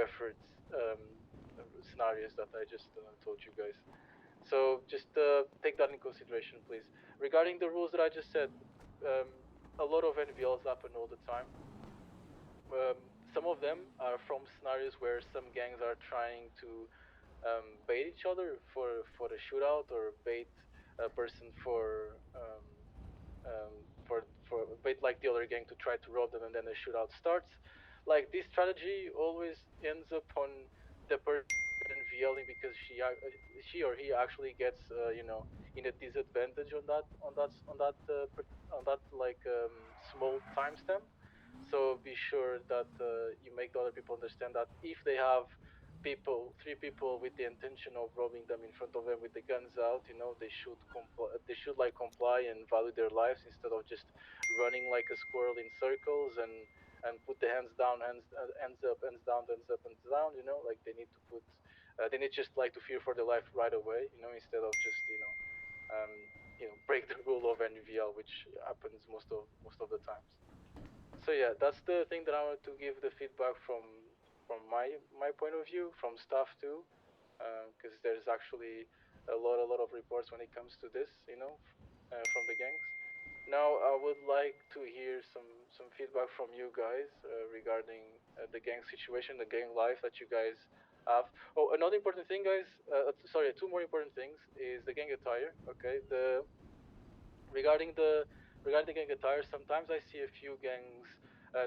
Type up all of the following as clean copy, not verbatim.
effort scenarios that I just told you guys. So just take that in consideration, please. Regarding the rules that I just said, a lot of NVLs happen all the time. Some of them are from scenarios where some gangs are trying to bait each other for the shootout, or bait a person for bait like the other gang to try to rob them, and then the shootout starts. Like, this strategy always ends up on the person NVLing, because she or he actually gets in a disadvantage on that like small timestamp. So be sure that you make the other people understand that if they have three people with the intention of robbing them in front of them with the guns out, they should comply and value their lives, instead of just running like a squirrel in circles and put the hands down, hands up, hands down, hands up, hands down. Like, they need to put they need just like to fear for their life right away, instead of just break the rule of NVL, which happens most of the times. So yeah, that's the thing that I wanted to give the feedback from my point of view, from staff too, because there's actually a lot of reports when it comes to this, from the gangs. Now I would like to hear some feedback from you guys regarding the gang situation, the gang life that you guys have. Oh, another important thing, guys. Sorry, two more important things is the gang attire. Okay, regarding the gang attire, sometimes I see a few gangs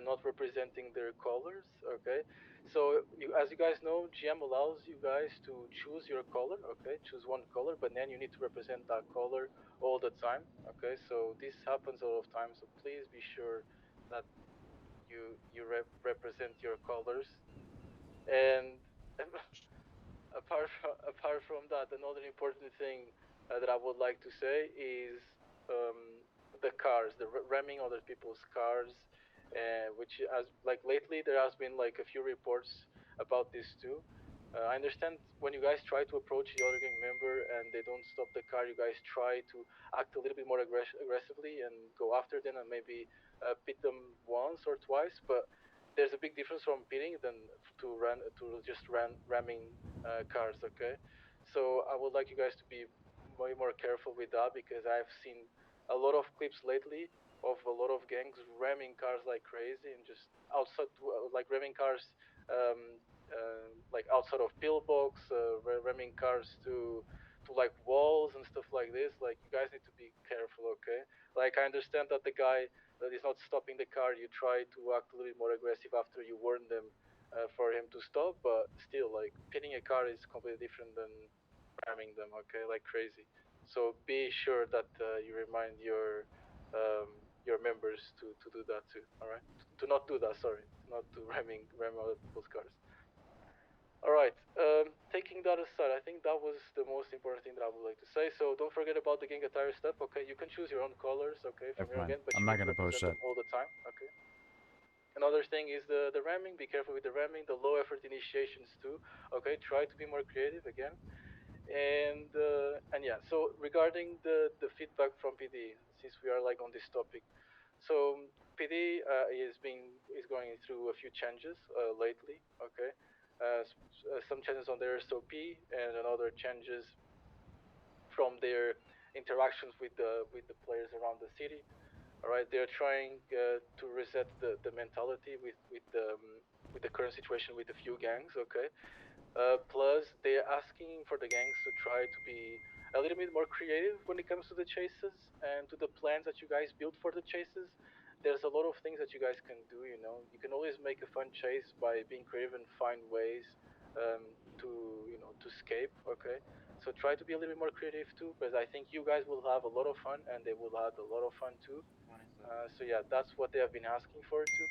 not representing their colors. Okay, so as you guys know, GM allows you guys to choose your color. Okay, choose one color, but then you need to represent that color all the time. Okay, so this happens a lot of times. So please be sure that you represent your colors. And apart from that, another important thing that I would like to say is the cars, the ramming other people's cars, which, as like lately, there has been like a few reports about this too. I understand when you guys try to approach the other gang member and they don't stop the car, you guys try to act a little bit more aggressively and go after them and maybe pit them once or twice. But there's a big difference from pitting than to just ramming cars. Okay, so I would like you guys to be way more careful with that, because I've seen a lot of clips lately of a lot of gangs ramming cars like crazy, and just outside, like ramming cars like outside of pillbox, ramming cars to like walls and stuff like this. Like, you guys need to be careful. Okay, like, I understand that the guy that is not stopping the car, you try to act a little bit more aggressive after you warn them for him to stop, but still, like, pitting a car is completely different than ramming them. Okay, like crazy. So be sure that you remind your members to do that too. All right, to not do that. Sorry, not to ram other people's cars. All right. Taking that aside, I think that was the most important thing that I would like to say. So don't forget about the gang attire stuff. Okay, you can choose your own colors. Okay, from your gang, but I'm you not need to gonna post represent that. them all the time. Okay. Another thing is the ramming. Be careful with the ramming. The low effort initiations too. Okay, try to be more creative again. And yeah. So regarding the feedback from PD, since we are like on this topic, so PD is going through a few changes lately. Okay, some changes on their SOP and another changes from their interactions with the players around the city. All right, they're trying to reset the mentality with the current situation with a few gangs. Okay, plus they're asking for the gangs to try to be a little bit more creative when it comes to the chases and to the plans that you guys build for the chases. There's a lot of things that you guys can do. You can always make a fun chase by being creative and find ways to escape. Okay, so try to be a little bit more creative too, because I think you guys will have a lot of fun and they will have a lot of fun too. So yeah, that's what they have been asking for too.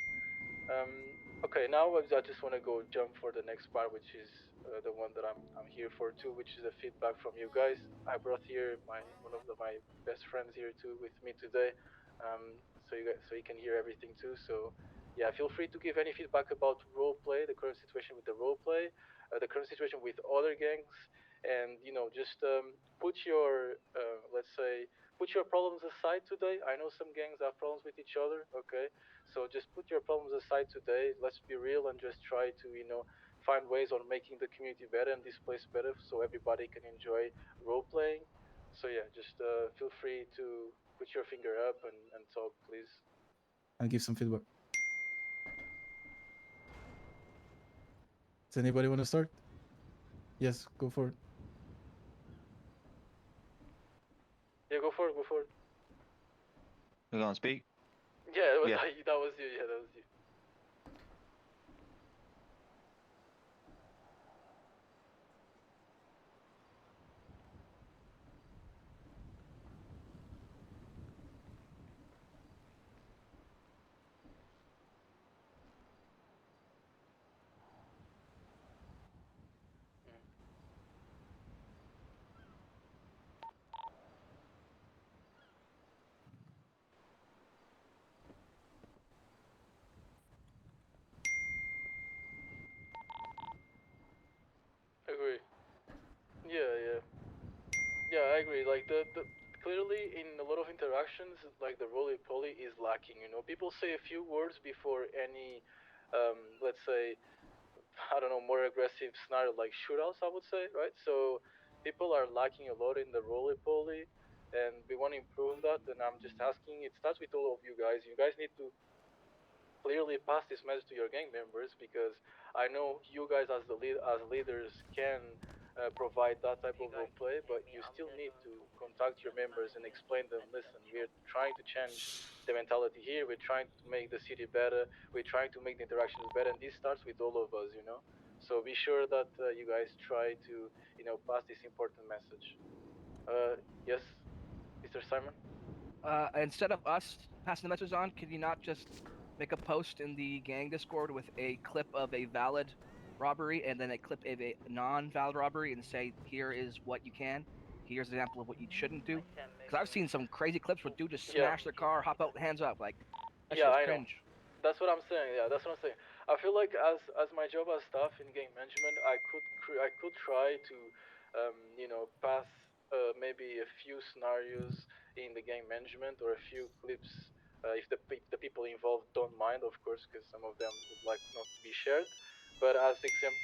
Okay, now I just want to go jump for the next part, which is the one that I'm here for too, which is the feedback from you guys. I brought here one of my best friends here too with me today, so you can hear everything too. So yeah, feel free to give any feedback about role play, the current situation with the role play, the current situation with other gangs, and just put your let's say put your problems aside today. I know some gangs have problems with each other. Okay, so just put your problems aside today. Let's be real and just try to find ways on making the community better and this place better, so everybody can enjoy role playing. So yeah, just feel free to put your finger up and talk, please. And give some feedback. Does anybody want to start? Yes, go for it. Yeah, go for it. Go for it. You gonna speak? Yeah, Yeah. that was you. Yeah, that was you. Agree. Yeah, yeah. Yeah, I agree. Like the clearly in a lot of interactions, like the roly poly is lacking. You know, people say a few words before any, let's say, I don't know, more aggressive scenario like shootouts. I would say, right? So people are lacking a lot in the roly poly, and we want to improve that. And I'm just asking. It starts with all of you guys. You guys need to clearly pass this message to your gang members, because I know you guys as leaders can provide that type of role play, but you still need to contact your members and explain them. Listen, we're trying to change the mentality here. We're trying to make the city better. We're trying to make the interactions better, and this starts with all of us, you know. So be sure that you guys try to, pass this important message. Yes, Mr. Simon. Instead of us passing the message on, could you not just make a post in the gang Discord with a clip of a valid robbery and then a clip of a non-valid robbery and say, here is what you can, here's an example of what you shouldn't do? Because I've seen some crazy clips where dude just Yeah. smash their car, hop out, hands up, like that Yeah, shit's I know. cringe. That's what I'm saying. Yeah, that's what I'm saying. I feel like as my job as staff in game management, I could try to, pass maybe a few scenarios in the game management or a few clips, if the people involved don't mind, of course, because some of them would like not to be shared. But as examples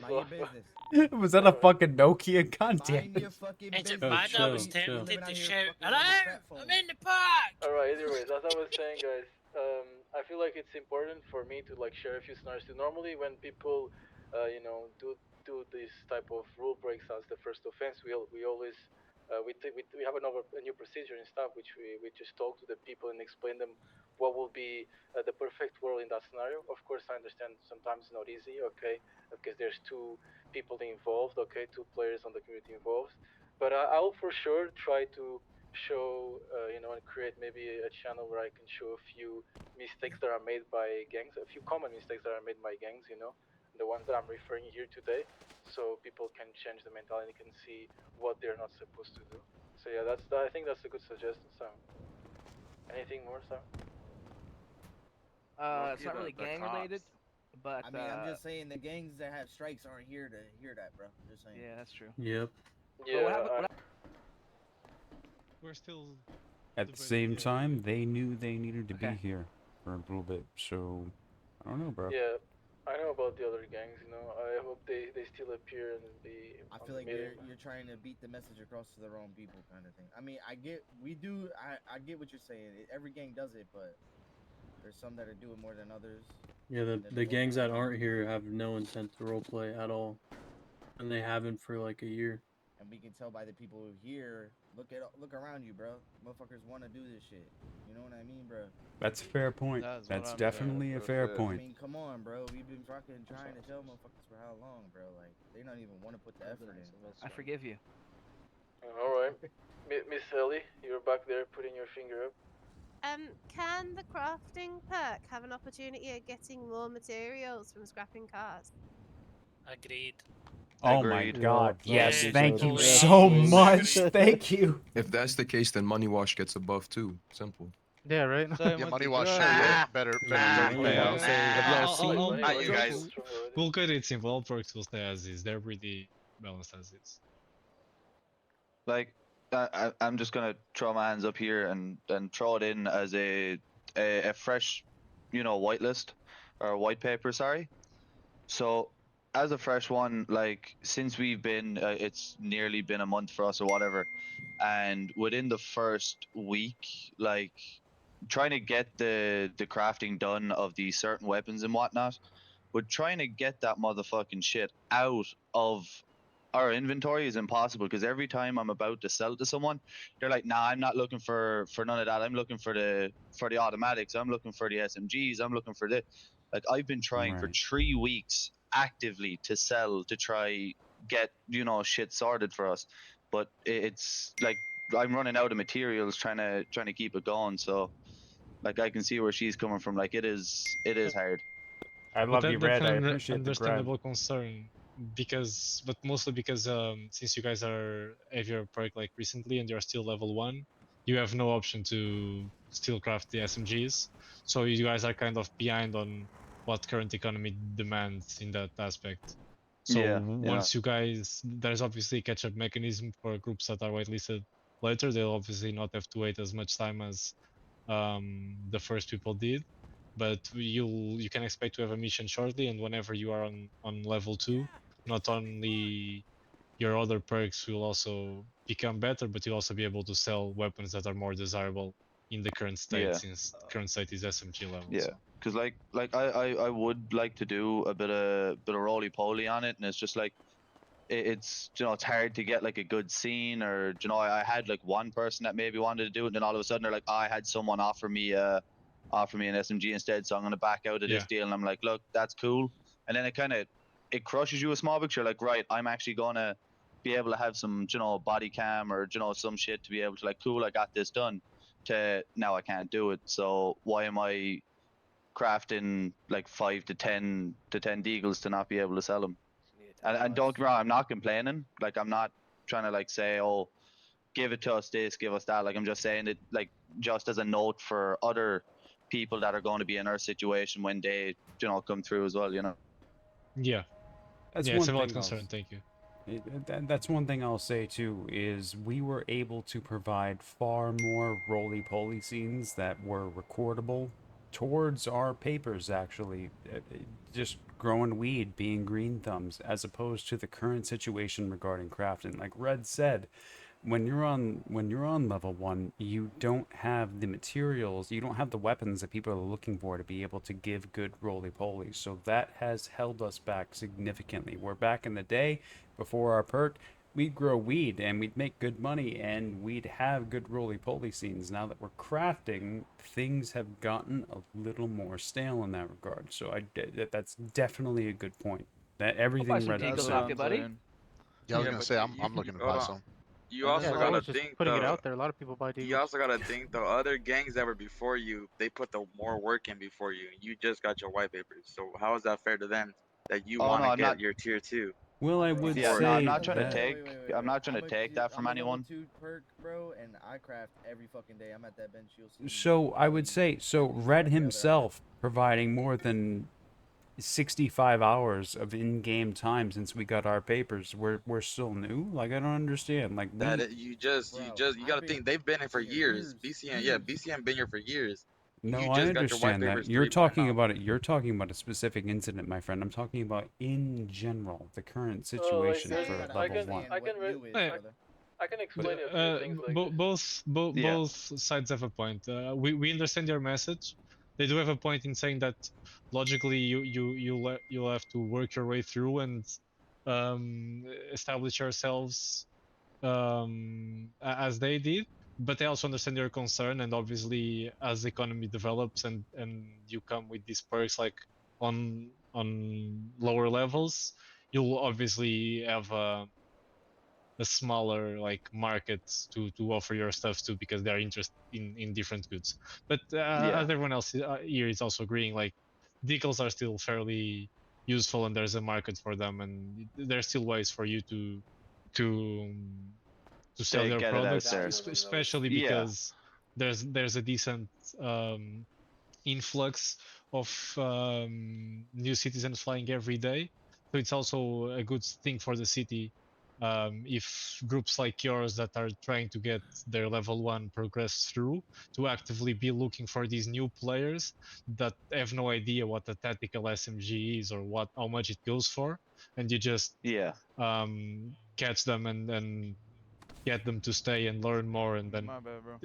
Mind your of business. Was that a fucking Nokia? God damn Mind it. your fucking It's business. mad I was chill. tempted to Living out here shout, fucking on hello, the crap phone. I'm in the park! Alright, anyways, as I was saying, guys, I feel like it's important for me to like share a few scenarios. Normally, when people, do this type of rule breaks as the first offense, we always we have a new procedure and stuff, which we just talk to the people and explain them what will be the perfect world in that scenario. Of course, I understand sometimes it's not easy, okay, because there's two people involved, okay, two players on the community involved. But I'll for sure try to show, and create maybe a channel where I can show a few mistakes that are made by gangs, a few common mistakes that are made by gangs, the ones that I'm referring here today, so people can change the mentality and can see what they're not supposed to do. So yeah, I think that's a good suggestion, Sam. Anything more, Sam? It's not really gang related, but I mean, I'm just saying the gangs that have strikes aren't here to hear that, bro. Just saying. yeah, that's true. Yep. Yeah, We're still At the debating same the time, they knew they needed to be Okay. here for a little bit, so I don't know, bro. yeah. I know about the other gangs, I hope they still appear and be I on feel the like meeting. you're trying to beat the message across to the wrong people, kind of thing. I mean, I get what you're saying. Every gang does it, but there's some that are doing more than others. Yeah, the gangs that aren't here have no intent to roleplay at all, and they haven't for like a year. And we can tell by the people here. Look around you, bro. Motherfuckers want to do this shit. You know what I mean, bro? That's a fair point. That's That's what I'm definitely a fair I point. mean, come on, bro. We've been fucking trying to tell motherfuckers for how long, bro? Like, they don't even want to put the effort in. I forgive you. All right, Miss Ellie, you're back there putting your finger up. Can the crafting perk have an opportunity of getting more materials from scrapping cars? Agreed. Oh my Agreed. god. Yes, Yeah, thank you please. so much. Thank you. If that's the case, then Money Wash gets a buff too. Simple. Yeah, right. Yeah, Money Wash should Ah, get better nah. rate payouts. Have y'all seen? Not you guys. We'll get it simple. All perks will stay as is. They're pretty balanced as is. Like, I'm just gonna throw my hands up here and throw it in as a fresh, whitelist. or white paper, sorry. So as a fresh one, like since we've been, it's nearly been a month for us or whatever, and within the first week, like trying to get the crafting done of these certain weapons and whatnot, but trying to get that motherfucking shit out of our inventory is impossible because every time I'm about to sell it to someone, they're like, "Nah, I'm not looking for none of that. I'm looking for the automatics. I'm looking for the SMGs. I'm looking for the." Like I've been trying for Right. 3 weeks actively to sell to try get shit sorted for us, but it's like I'm running out of materials trying to keep it going. So like I can see where she's coming from. Like it is hard. I But love you, that's Red. I an appreciate the grab. understandable concern but mostly because since you guys have your perk like recently and you're still level 1, you have no option to still craft the SMGs. So you guys are kind of behind on what current economy demands in that aspect. So Yeah, once you guys, there's obviously a catch-up mechanism for groups that are whitelisted later. They'll obviously not have to wait as much time as the first people did, but you can expect to have a mission shortly, and whenever you are on level 2, not only your other perks will also become better, but you'll also be able to sell weapons that are more desirable in the current state, yeah. since current state is SMG level. Yeah, So. because like I would like to do a bit of roly poly on it, and it's just like it's it's hard to get like a good scene, or I had like one person that maybe wanted to do it, and then all of a sudden they're like, I had someone offer me an SMG instead, so I'm gonna back out of Yeah. this deal, and I'm like, look, that's cool, and then it crushes you a small bit. You're like, right, I'm actually gonna be able to have some body cam or some shit to be able to like, cool, I got this done. To now I can't do it, so why am I crafting like 5 to 10 deagles to not be able to sell them? And don't get me wrong, I'm not complaining. Like I'm not trying to like say, oh, give it to us this, give us that. Like I'm just saying it like just as a note for other people that are going to be in our situation when they come through as well. Yeah. That's Yeah, one it's a valid thing. concern. Thank you. That's one thing I'll say too, is we were able to provide far more roly-poly scenes that were recordable towards our papers, actually. Just growing weed, being green thumbs, as opposed to the current situation regarding crafting. Like Red said, when you're on level 1, you don't have the materials, you don't have the weapons that people are looking for to be able to give good roly-poly. So that has held us back significantly. Where back in the day, before our perk, we'd grow weed and we'd make good money and we'd have good roly-poly scenes. Now that we're crafting, things have gotten a little more stale in that regard. So that's definitely a good point. That I'll buy everything some Red Deagles was off saying. you, buddy. Yeah, I was Yeah, gonna but say I'm looking to buy some. you And also then, gotta like, think putting it the out there. A lot of people buy you also gotta think the other gangs that were before you, they put the more work in before you. You just got your white papers. So how is that fair to them that you Oh want no, to I'm not. get your tier 2? Well, I Bro, would Yeah, I'm no, I'm say not trying to that. take. I'm not trying to take that from I'm a level anyone. 2 perk, bro, and I craft every fucking day. I'm at that bench. You'll see. So I would say, so every Red single day that I himself providing more than 65 hours of in-game time since we got our papers. We're still new. Like I don't understand. Like That we. it, you just Bro, you gotta think they've been in for years. BCN, yeah, BCN been here for years. No, You I just got your white understand that. papers You're 3 months talking now. about it. You're talking about a specific incident, my friend. I'm talking about in general the current situation there's- for I level can- 1. I can re- I can explain a few things like this. Both sides have a point. We understand your message. They do have a point in saying that logically you'll have to work your way through and establish yourselves as they did. But I also understand your concern, and obviously as the economy develops and you come with these perks like on lower levels, you'll obviously have a smaller like market to offer your stuff to, because they're interested in different goods. But as everyone else here is also agreeing, like decals are still fairly useful and there's a market for them, and there's still ways for you to sell your Get it out products, there. especially Yeah. because there's a decent influx of new citizens flying every day. So it's also a good thing for the city if groups like yours that are trying to get their level 1 progress through, to actively be looking for these new players that have no idea what a tactical SMG is or how much it goes for, and you just Yeah. catch them and get them to stay and learn more, and then My bad, bro.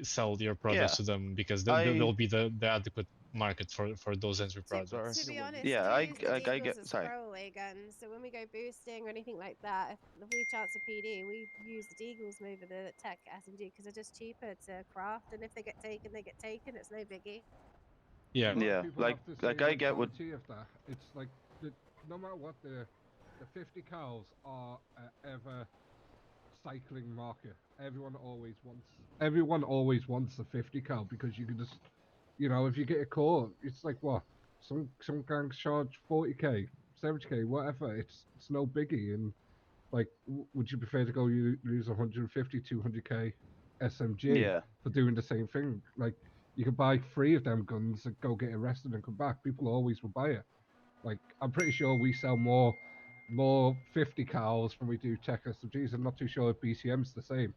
sell your products to them, because there will be the adequate market for those entry products. To be honest, Yeah, we use the I Deagles get. as Sorry. throwaway guns. So when we go boosting or anything like that, if we chance a PD, we use the Deagles over the tech SMG because they're just cheaper to craft. And if they get taken, they get taken. It's no biggie. Yeah. A lot of Yeah, people like have to like say I the get what. quality of that. It's like no matter what, the 50 cals are ever cycling market. Everyone always wants a 50 cal because you can just, you know, if you get a call, it's like what some gangs charge 40k, 70k, whatever. It's no biggie. And like, would you prefer to go lose 150, 200k SMG Yeah. for doing the same thing? Like, you could buy 3 of them guns and go get arrested and come back. People always will buy it. Like, I'm pretty sure we sell more 50 cals than we do tech SMGs. I'm not too sure if BCM's the same.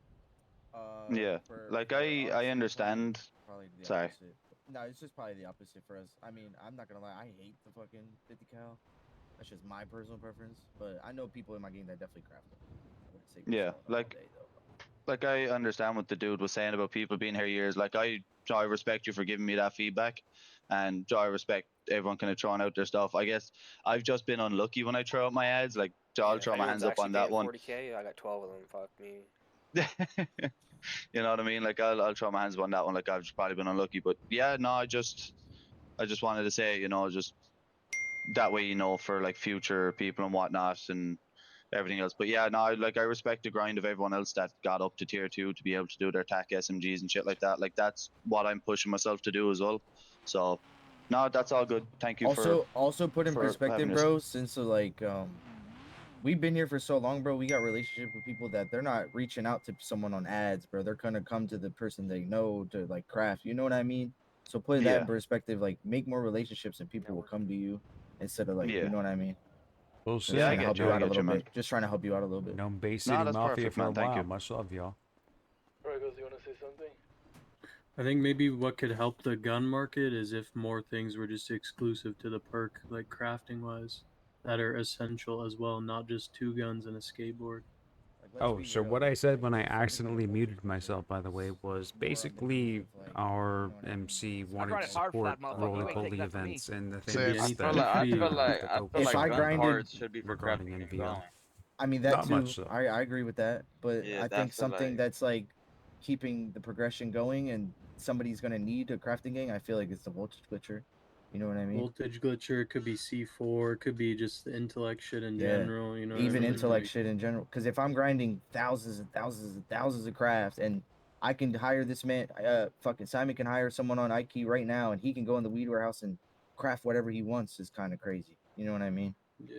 Yeah, like I understand. Probably the Sorry. opposite. No, it's just probably the opposite for us. I mean, I'm not gonna lie, I hate the fucking 50 cal. That's just my personal preference. But I know people in my game that definitely craft them. I wouldn't say Yeah, sell them all like day, though. like I understand what the dude was saying about people being here years. Like I respect you for giving me that feedback, and I respect everyone kind of throwing out their stuff. I guess I've just been unlucky when I throw out my ads. Like I'll throw my hands up on that one. 40k, I got 12 of them. Fuck me. You know what I mean? Like I'll throw my hands up on that one. Like I've just probably been unlucky, but yeah, no, I just wanted to say, you know, just that way, you know, for like future people and whatnot and everything else. But yeah, no, I respect the grind of everyone else that got up to tier 2 to be able to do their TAC SMGs and shit like that. Like that's what I'm pushing myself to do as well. So no, that's all good. Thank you Also put in for perspective, having us. bro, since like we've been here for so long, bro. We got relationship with people that they're not reaching out to someone on ads, bro. They're gonna come to the person they know to like craft. You know what I mean? So put that Yeah. in perspective. Like make more relationships and people will come to you instead of like, Yeah. you know what I mean? We'll Just see. trying to help you out a little man. bit. Just trying to help you out a little bit. Known Bay Nah, City that's Mafia perfect, for a man. Thank while. you. Much love, y'all. Regos, you want to say something? I think maybe what could help the gun market is if more things were just exclusive to the perk, like crafting wise, that are essential as well, not just 2 guns and a skateboard. Oh, so what I said when I accidentally muted myself, by the way, was basically our MC wanted tried to hard for that support motherfucker. You ain't roly-poly take that from me. events, and the Say thing it. is I that feel If I gun grinded- parts should be for regarding crafting and NVL. growing. I mean that Not too. much, though. I agree with that, but Yeah, I think that's the, something like- that's like keeping the progression going and somebody's gonna need a crafting gang. I feel like it's the voltage glitcher. You know what I mean? Voltage glitcher, it could be C4, it could be just the intellect shit in Yeah. general, you know. what I Even mean? intellect Like, shit in general. Because if I'm grinding thousands and thousands and thousands of crafts, and I can hire this man, fucking Simon can hire someone on Ikey right now, and he can go in the weed warehouse and craft whatever he wants, is kind of crazy. You know what I mean? Yeah.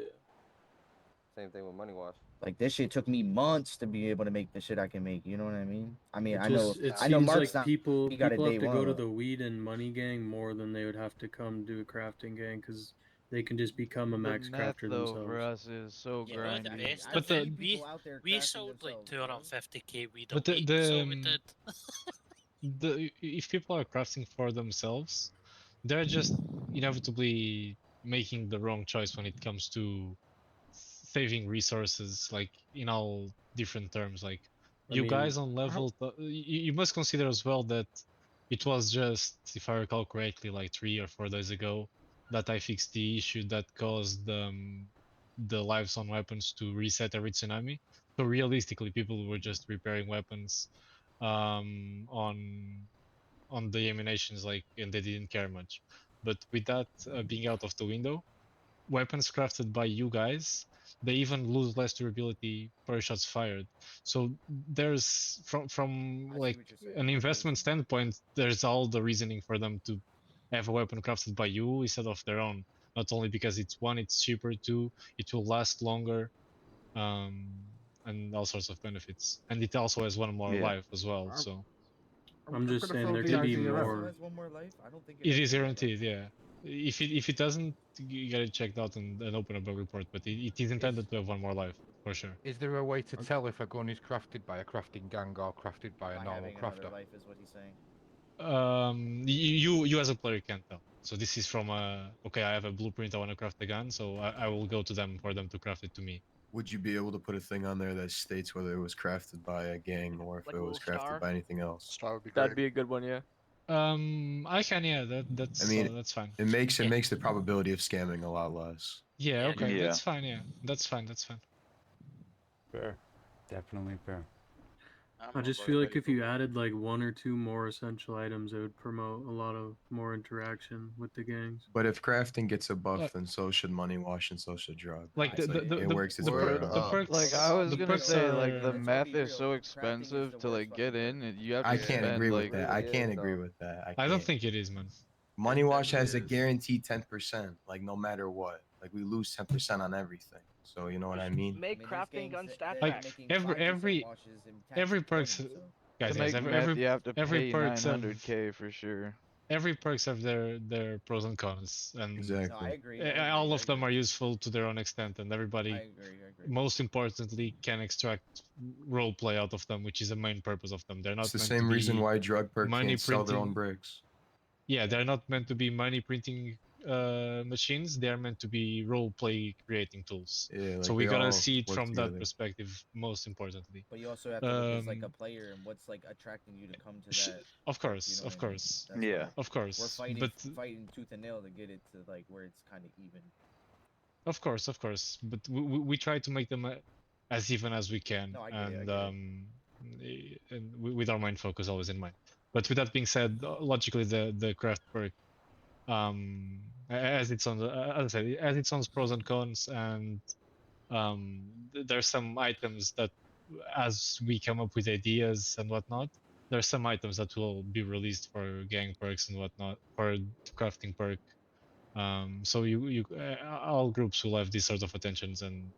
Same thing with Money Wash. Like this shit took me months to be able to make the shit I can make. You know what I mean? I mean, It I know, just, it I know seems Mark's like not. people he got it have day to one, go to but- the weed and money gang more than they would have to come do a crafting gang because they can just become a max the net, crafter though, themselves. for us is so You know the grindy. best But of it? the- We sold like 250k weed a But the- week, the, so we did. if people are crafting for themselves, they're just inevitably making the wrong choice when it comes to saving resources, like in all different terms. Like I you mean, guys on level, you must consider as well that it was just, if I recall correctly, like 3 or 4 days ago that I fixed the issue that caused the lives on weapons to reset every tsunami. So realistically, people were just repairing weapons on the ammunitions, like, and they didn't care much. But with that being out of the window, weapons crafted by you guys, they even lose less durability per shots fired. So there's from like an investment standpoint, there's all the reasoning for them to have a weapon crafted by you instead of their own. Not only because it's cheaper, 2, it will last longer, and all sorts of benefits. And it also has 1 more Yeah. life as well. So I'm just gonna saying throw there the could be idea out. more. Has one more life? I don't think it has is one more life. guaranteed, yeah. If it doesn't, you get it checked out and open a bug report. But it is intended to have 1 more life. for sure. Is there a way to tell if a gun is crafted by a crafting gang or crafted by a By normal having another crafter? life is what he's saying. You as a player can't tell. So this is from okay, I have a blueprint, I want to craft the gun, so I will go to them for them to craft it to me. Would you be able to put a thing on there that states whether it was crafted by a gang or if Like it a was little crafted star? by anything else? Star would be That'd great. be a good one, yeah. I can, yeah, that's I mean, that's fine. it makes the probability of scamming a lot less. Yeah, okay, Yeah. that's fine, yeah. That's fine, that's fine. Fair. Definitely fair. I just feel like if you added like 1 or 2 more essential items, it would promote a lot of more interaction with the gangs. But if crafting gets a buff, Like- then so should money wash and so should drug. Like So the it works its the, way per- around. the perks. Like I was the gonna perks say, are, like the Let's meth be is real, so crafting is expensive the to like worst get fucking in. You have to I can't spend agree like with that. I really can't is, agree though. with that. I don't can't. think it is, man. Money Wash has a is. guaranteed 10%, like no matter what. Like we lose 10% on everything. So you know what I mean? Make these crafting gangs, gun stat they're Like, packs. making every 5% washes and every taxing perks 20, so- guys, to guys, make meth, you have to every pay perks have 900k for sure. every perks have their pros and cons, and No, I Exactly. agree. I agree, all I of them agree. are useful to their own extent, and everybody, I agree. most importantly, can extract role play out of them, which is the main purpose of them. They're not It's the meant same to reason be why drug perk money can't sell their own printing. bricks. Yeah, they're not meant to be money printing machines. They are meant to be role play creating tools. Yeah, like So we they gotta all see it work from that together. perspective, most importantly. But you also have to look as like a Um, player and what's like attracting you to come to Sh- that. Of course, You know of what I mean? course, That's Yeah. why of we're course. fighting But fighting tooth and nail to get it to like where it's kind of even. of course. But we try to make them as even as we can, No, I get it, I and get it. with our mind focus always in mind. But with that being said, logically the craft perk, as it's on the as I said, as its own pros and cons, and there's some items that, as we come up with ideas and whatnot, there's some items that will be released for gang perks and whatnot, for crafting perk. So all groups will have these sort of attentions and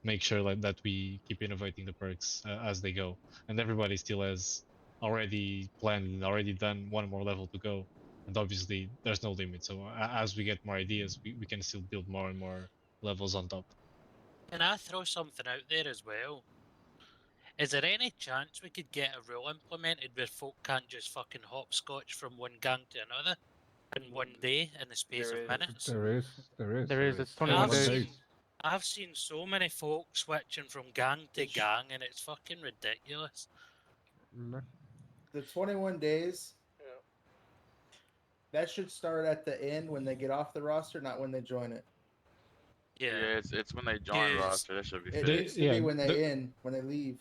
make sure like that we keep innovating the perks as they go, and everybody still has already planned and already done one more level to go, and obviously there's no limit. So as we get more ideas, we can still build more and more levels on top. Can I throw something out there as well? Is there any chance we could get a rule implemented where folk can't just fucking hopscotch from one gang to another in one day in the space There of is. minutes? There is. It's 21 I've days. seen, I've seen so many folk switching from gang to gang, and it's fucking ridiculous. The 21 days. Yeah. That should start at the end when they get off the roster, not when they join it. Yeah. It's when they join Yes. roster. That should be It fixed. needs to be when they when they leave.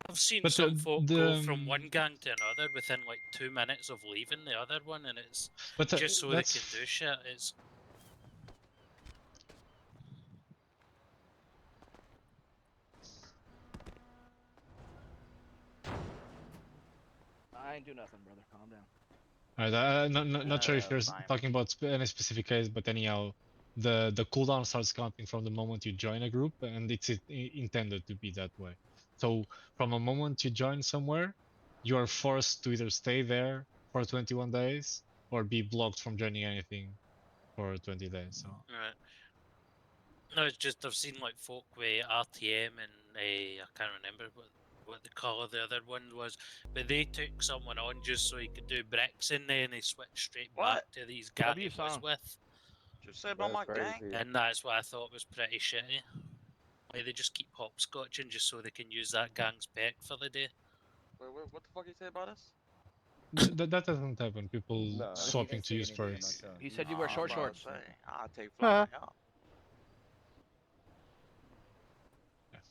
I've seen But some folk go from the- one gang to another within like 2 minutes of leaving the other one, and it's But just so they that's- can do shit. It's I ain't do nothing, brother. Calm down. Alright, not sure if you're fine. talking about any specific case, but anyhow, the cooldown starts counting from the moment you join a group, and it's intended to be that way. So from a moment you join somewhere, you are forced to either stay there for 21 days or be blocked from joining anything for 20 days. So right. No, it's just I've seen like folk with RTM and I can't remember what the colour the other one was, but they took someone on just so he could do bricks in there, and they switched straight back to these gang he was W-Song. with, Just say about my That's gang. crazy. and that's what I thought was pretty shitty. Like they just keep hopscotching just so they can use that gang's perk for the day. Wait, what the fuck you say about us? that doesn't happen. People No, he swapping didn't to say use anything, I'm perks. not telling He said you wear Nah, short I'm about to shorts. say, I'll take fly out. Yeah.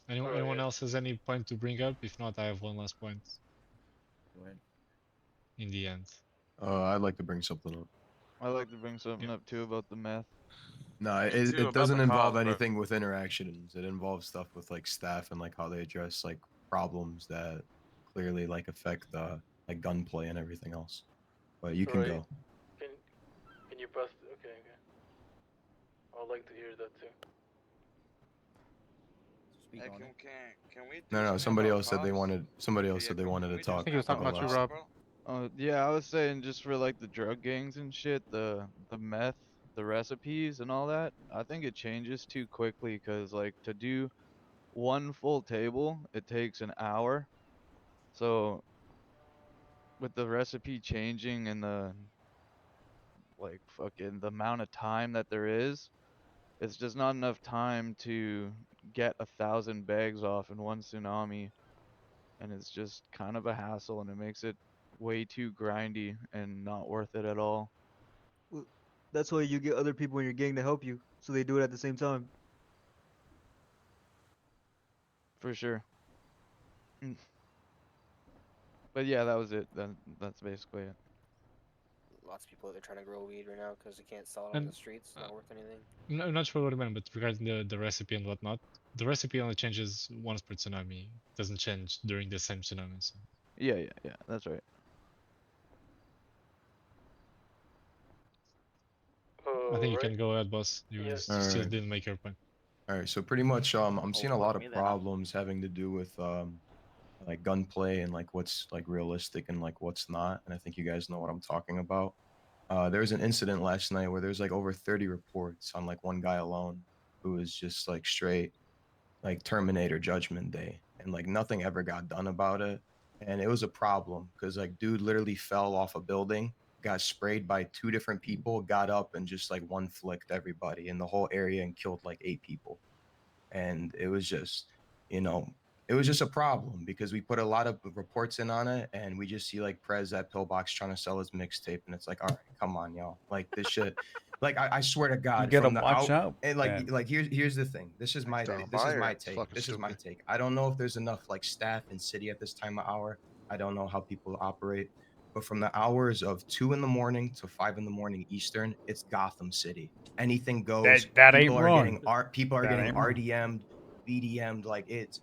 Anyone else has any point to bring up? If not, I have one last point Go ahead. in the end. I'd like to bring something up. I'd like to bring something up too about the meth. No, Me it, too, it about doesn't the involve cause, bro. anything with interactions. It involves stuff with like staff and like how they address like problems that clearly like affect like gunplay and everything else. But you can Right. go. Can you bust? Okay. I'd like to hear that too. Speak Hey, on can, it. can we? do No, something somebody about else said they cops? wanted. Somebody else Yeah, said they can wanted to we talk. just I think he was talking about about you, last- Rob. Yeah, I was saying just for like the drug gangs and shit, the meth, the recipes and all that. I think it changes too quickly because like to do one full table, it takes an hour. So with the recipe changing and the like fucking the amount of time that there is, it's just not enough time to get 1,000 bags off in one tsunami, and it's just kind of a hassle, and it makes it way too grindy and not worth it at all. Well, that's why you get other people in your gang to help you, so they do it at the same time. For sure. Mm. But yeah, that was it. That's basically it. Lots of people out there trying to grow weed right now because they can't sell it on And, the streets. It's not worth anything. I'm not sure what I meant, but regarding the recipe and whatnot, the recipe only changes once per tsunami. It doesn't change during the same tsunami. So. Yeah, that's right. I think you can go ahead, boss. You still Alright. didn't make your point. All right, so pretty much, I'm seeing a lot of me then. problems having to do with like gunplay and like what's like realistic and like what's not. And I think you guys know what I'm talking about. There was an incident last night where there's like over 30 reports on like one guy alone who was just like straight like Terminator Judgment Day, and like nothing ever got done about it. And it was a problem because like dude literally fell off a building, got sprayed by 2 different people, got up and just like one flicked everybody in the whole area and killed like 8 people. And it was just, you know, it was just a problem because we put a lot of reports in on it, and we just see like Prez at Pillbox trying to sell his mixtape, and it's like, all right, come on, y'all, like this shit. Like I swear to God, gotta from the watch out, and man. like here's the thing. This is my take. This is my take. I don't know if there's enough like staff in city at this time of hour. I don't know how people operate, but from the hours of 2 in the morning to 5 in the morning Eastern, it's Gotham City. Anything goes. That ain't people are wrong. getting people are That getting ain't wrong. RDM'd, BDM'd. Like it's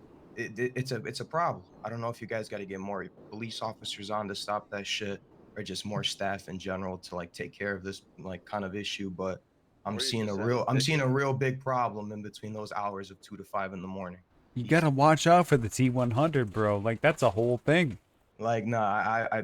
a problem. I don't know if you guys got to get more police officers on to stop that shit, or just more staff in general to like take care of this like kind of issue. But I'm seeing a real big problem in between those hours of 2 to 5 in the morning. You gotta watch out for the T100, bro. Like that's a whole thing. Like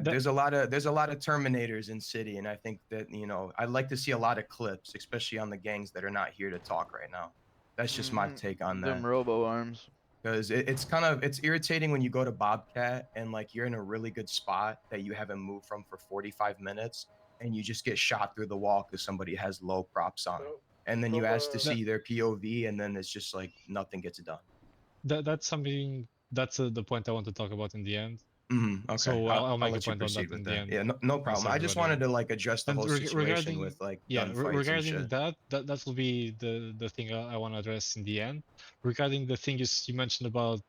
there's a lot of Terminators in city, and I think that, you know, I'd like to see a lot of clips, especially on the gangs that are not here to talk right now. That's just my take on that. Them robo arms. Because it's irritating when you go to Bobcat and like you're in a really good spot that you haven't moved from for 45 minutes, and you just get shot through the wall because somebody has low props on, and then you ask to see their POV, and then it's just like nothing gets done. That's something. That's the point I want to talk about in the end. Okay. So I'll make a let you point on proceed that in with the that. end. Yeah, no problem. I just wanted to like address the And whole situation regarding, with like yeah, gunfights and regarding shit. that will be the thing I want to address in the end. Regarding the thing you mentioned about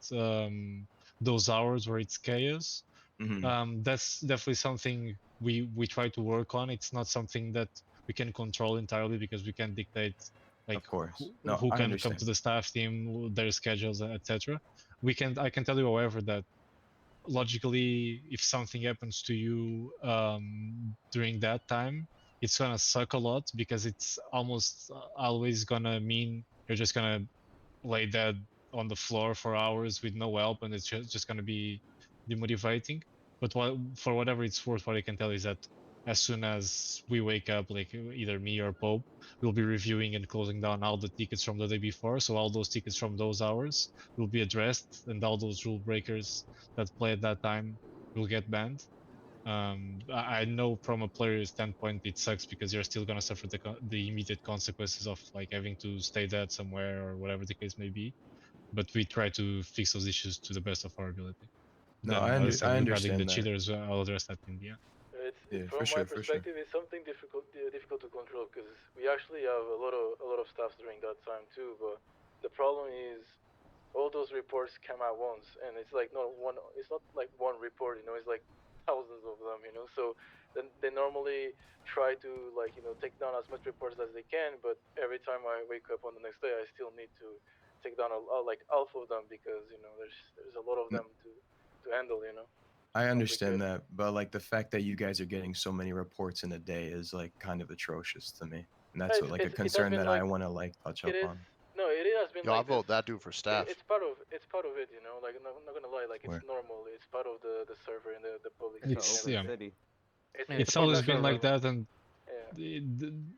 those hours where it's chaos, that's definitely something we try to work on. It's not something that we can control entirely because we can't dictate like who I can come understand. to the staff team, their schedules, etc. I can tell you, however, that logically, if something happens to you during that time, it's gonna suck a lot because it's almost always gonna mean you're just gonna lay dead on the floor for hours with no help, and it's just gonna be demotivating. But for whatever it's worth, what I can tell is that as soon as we wake up, like either me or Pope, we'll be reviewing and closing down all the tickets from the day before. So all those tickets from those hours will be addressed, and all those rule breakers that play at that time will get banned. I know from a player standpoint it sucks because you're still gonna suffer the immediate consequences of like having to stay dead somewhere or whatever the case may be. But we try to fix those issues to the best of our ability. No, Then, I as I said, regarding understand the that. cheaters, I'll address that in the end. From my perspective, it's something difficult to control because we actually have a lot of stuff during that time too. But the problem is, all those reports come at once, and it's like it's not like one report, you know, it's like thousands of them, you know. So then they normally try to like, you know, take down as much reports as they can. But every time I wake up on the next day, I still need to take down like half of them because, you know, there's a lot of them to handle, you know. I understand that, but like the fact that you guys are getting so many reports in a day is like kind of atrocious to me, and that's what, like a concern that I want to like touch up on. No, it has been Yo, like I vote this. that dude for staff. It's part of it, you know. Like I'm not gonna lie, like it's normal. It's part of the server and the public. It's scene and yeah. everything. It's always been like that, and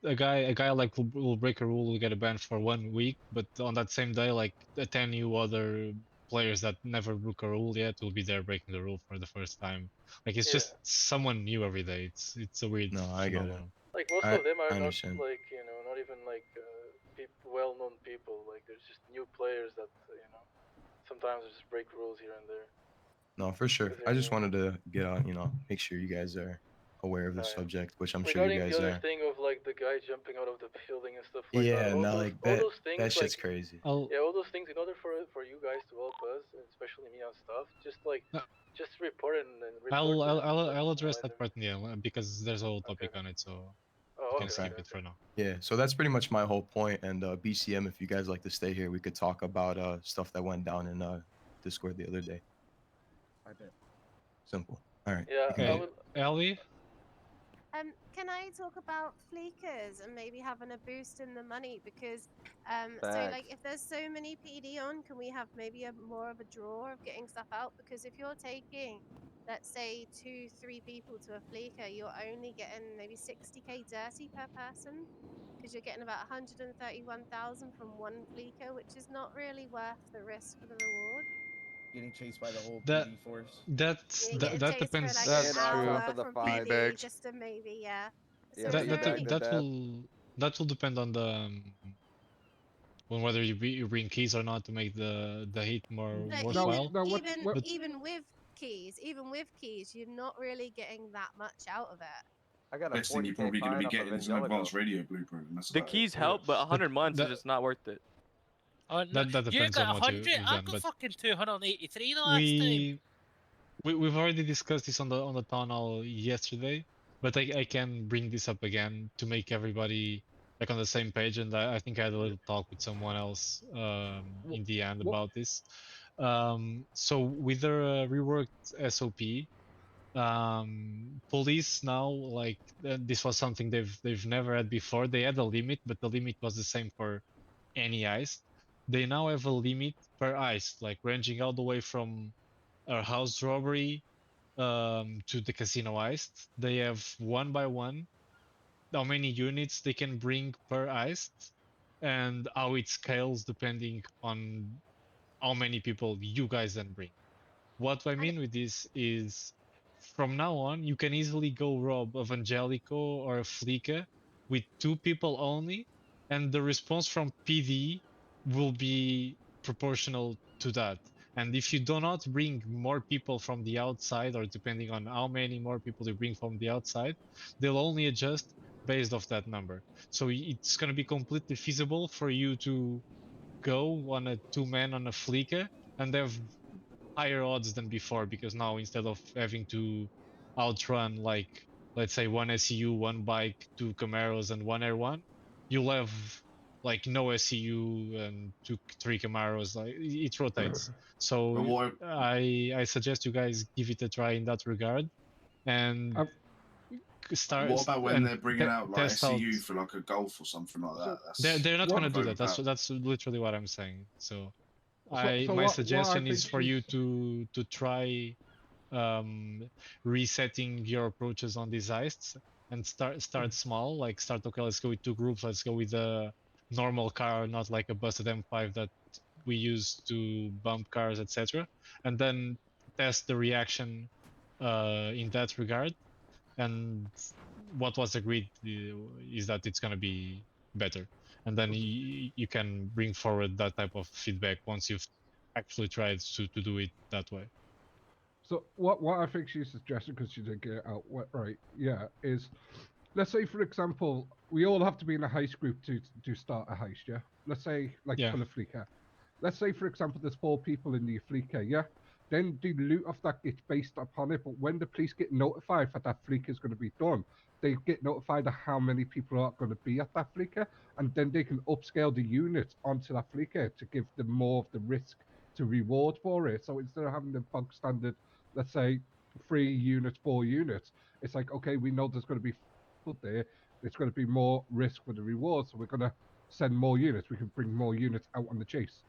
A guy like will break a rule, will get a ban for 1 week, but on that same day, like the 10 new other players that never broke a rule yet will be there breaking the rule for the first time. Like it's just someone new every day. It's a weird No, I get it. phenomenon. Like most I- of them are I not understand. like not even like well-known people. Like there's just new players that sometimes just break rules here and there. No, for sure. Because I they're just new. wanted to get on, make sure you guys are aware of the subject, which I'm sure Regarding you the guys other are. thing of like the guy jumping out of the building and stuff like that, Yeah, all no, those, like all that. those things, That shit's like crazy. yeah, all those things in order for you guys to help us, and especially me on stuff, just report it and report I'll address that part in the end because there's a whole topic on it, so you can skip it for now. Yeah, so that's pretty much my whole point. And BCM, if you guys like to stay here, we could talk about stuff that went down in Discord the other day. I bet. Simple. All right. Yeah, you can I go. would. Ellie? Can I talk about fleekers and maybe having a boost in the money? Because so Facts. like if there's so many PD on, can we have maybe more of a draw of getting stuff out? Because if you're taking, let's say 2-3 people to a fleeker, you're only getting maybe 60k dirty per person, because you're getting about 131,000 from one fleeker, which is not really worth the risk for the reward. Getting chased by the whole That- PD force. That's You're getting that chased depends. for like That's an true. hour For the from fine PD, bags. just to maybe So Yeah, is that there that, any? the that will depend on the on whether you bring keys or not to make the hit more But worthwhile. even with keys, you're not really getting that much out of it. I got a Best thing you're 40k probably going to fine be off of getting is an Angelico. advanced radio blueprint, and that's The about keys it. help, but 100 months that- is just not worth it. Oh, no. That You depends got on what 100. you've I done, got but fucking 283 the last time. we've already discussed this on the town hall yesterday, but I can bring this up again to make everybody like on the same page. And I think I had a little talk with someone else in the end about this. So with their reworked SOP, police now, like this was something they've never had before. They had a limit, but the limit was the same for any heist. They now have a limit per heist, like ranging all the way from a house robbery to the casino heist. They have 1 by 1 how many units they can bring per heist and how it scales depending on how many people you guys then bring. What I mean with this is from now on you can easily go rob Evangelico or a Fleeka with 2 people only, and the response from PD will be proportional to that. And if you do not bring more people from the outside, or depending on how many more people you bring from the outside, they'll only adjust based off that number. So it's going to be completely feasible for you to go on a 2-man on a Fleeka and have higher odds than before, because now instead of having to outrun like let's say 1 SCU, 1 bike, 2 Camaros and 1 Air 1, you'll have like no SCU and 3 Camaros. Like it rotates. So I suggest you guys give it a try in that regard and start. What about when and they're bringing out like test out. SCU for like a golf or something like that? They're not What going to do vote that. that? That's literally what I'm saying. So So my what I suggestion is think for you is- to try resetting your approaches on these heists and start small. Like start, okay, let's go with 2 groups. Let's go with a normal car, not like a busted M5 that we use to bump cars, etc. And then test the reaction in that regard. And what was agreed is that it's going to be better. And then you can bring forward that type of feedback once you've actually tried to do it that way. So what I think she's suggesting, because she did get it out right, yeah, is let's say for example we all have to be in a heist group to start a heist, yeah. Let's say like Yeah. full of fleeker. Let's say for example there's 4 people in the fleeker, yeah. Then the loot of that gets based upon it, but when the police get notified that fleeker is going to be done, they get notified of how many people are going to be at that fleeker, and then they can upscale the units onto that fleeker to give them more of the risk to reward for it. So instead of having the bog standard, let's say 3 units, 4 units, it's like, okay, we know there's going to be food there, it's going to be more risk for the reward, so we're going to send more units. We can bring more units out on the chase.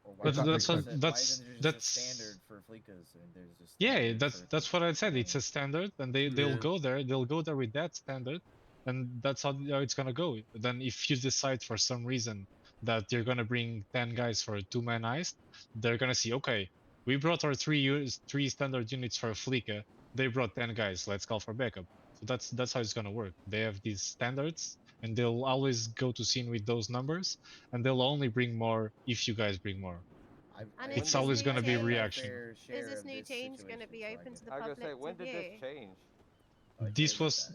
Or why But isn't that's there what just a- why isn't there just that's a standard for Fleekas and there's just yeah, standard that's for that's what I said. It's a standard, and they'll Yeah. go there. They'll go there with that standard, and that's how it's gonna go. Then if you decide for some reason that you're gonna bring 10 guys for a 2-man heist, they're gonna see, okay, we brought our three standard units for Fleeka. They brought 10 guys. Let's call for backup. So that's how it's gonna work. They have these standards, and they'll always go to scene with those numbers, and they'll only bring more if you guys bring more. And It's is always this gonna new be a change- reaction. Is this new change going to be open to the I was public gonna say, when to did view? this change?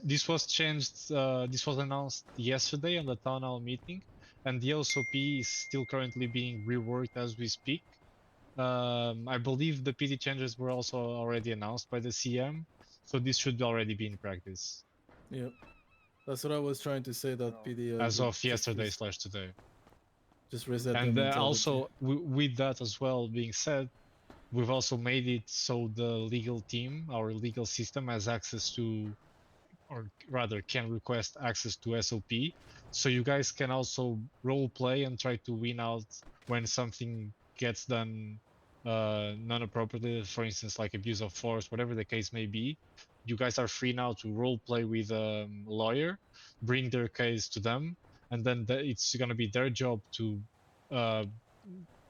This was changed. This was announced yesterday on the town hall meeting, and the SOP is still currently being reworked as we speak. I believe the PD changes were also already announced by the CM, so this should already be in practice Yep. That's what I was trying to say. That PD as would of just yesterday / today. just reset And the mentality. also with that as well being said, we've also made it so the legal team, our legal system, has access to, or rather can request access to SOP, so you guys can also role play and try to win out when something gets done non-appropriately, for instance like abuse of force, whatever the case may be. You guys are free now to role play with a lawyer, bring their case to them, and then it's going to be their job to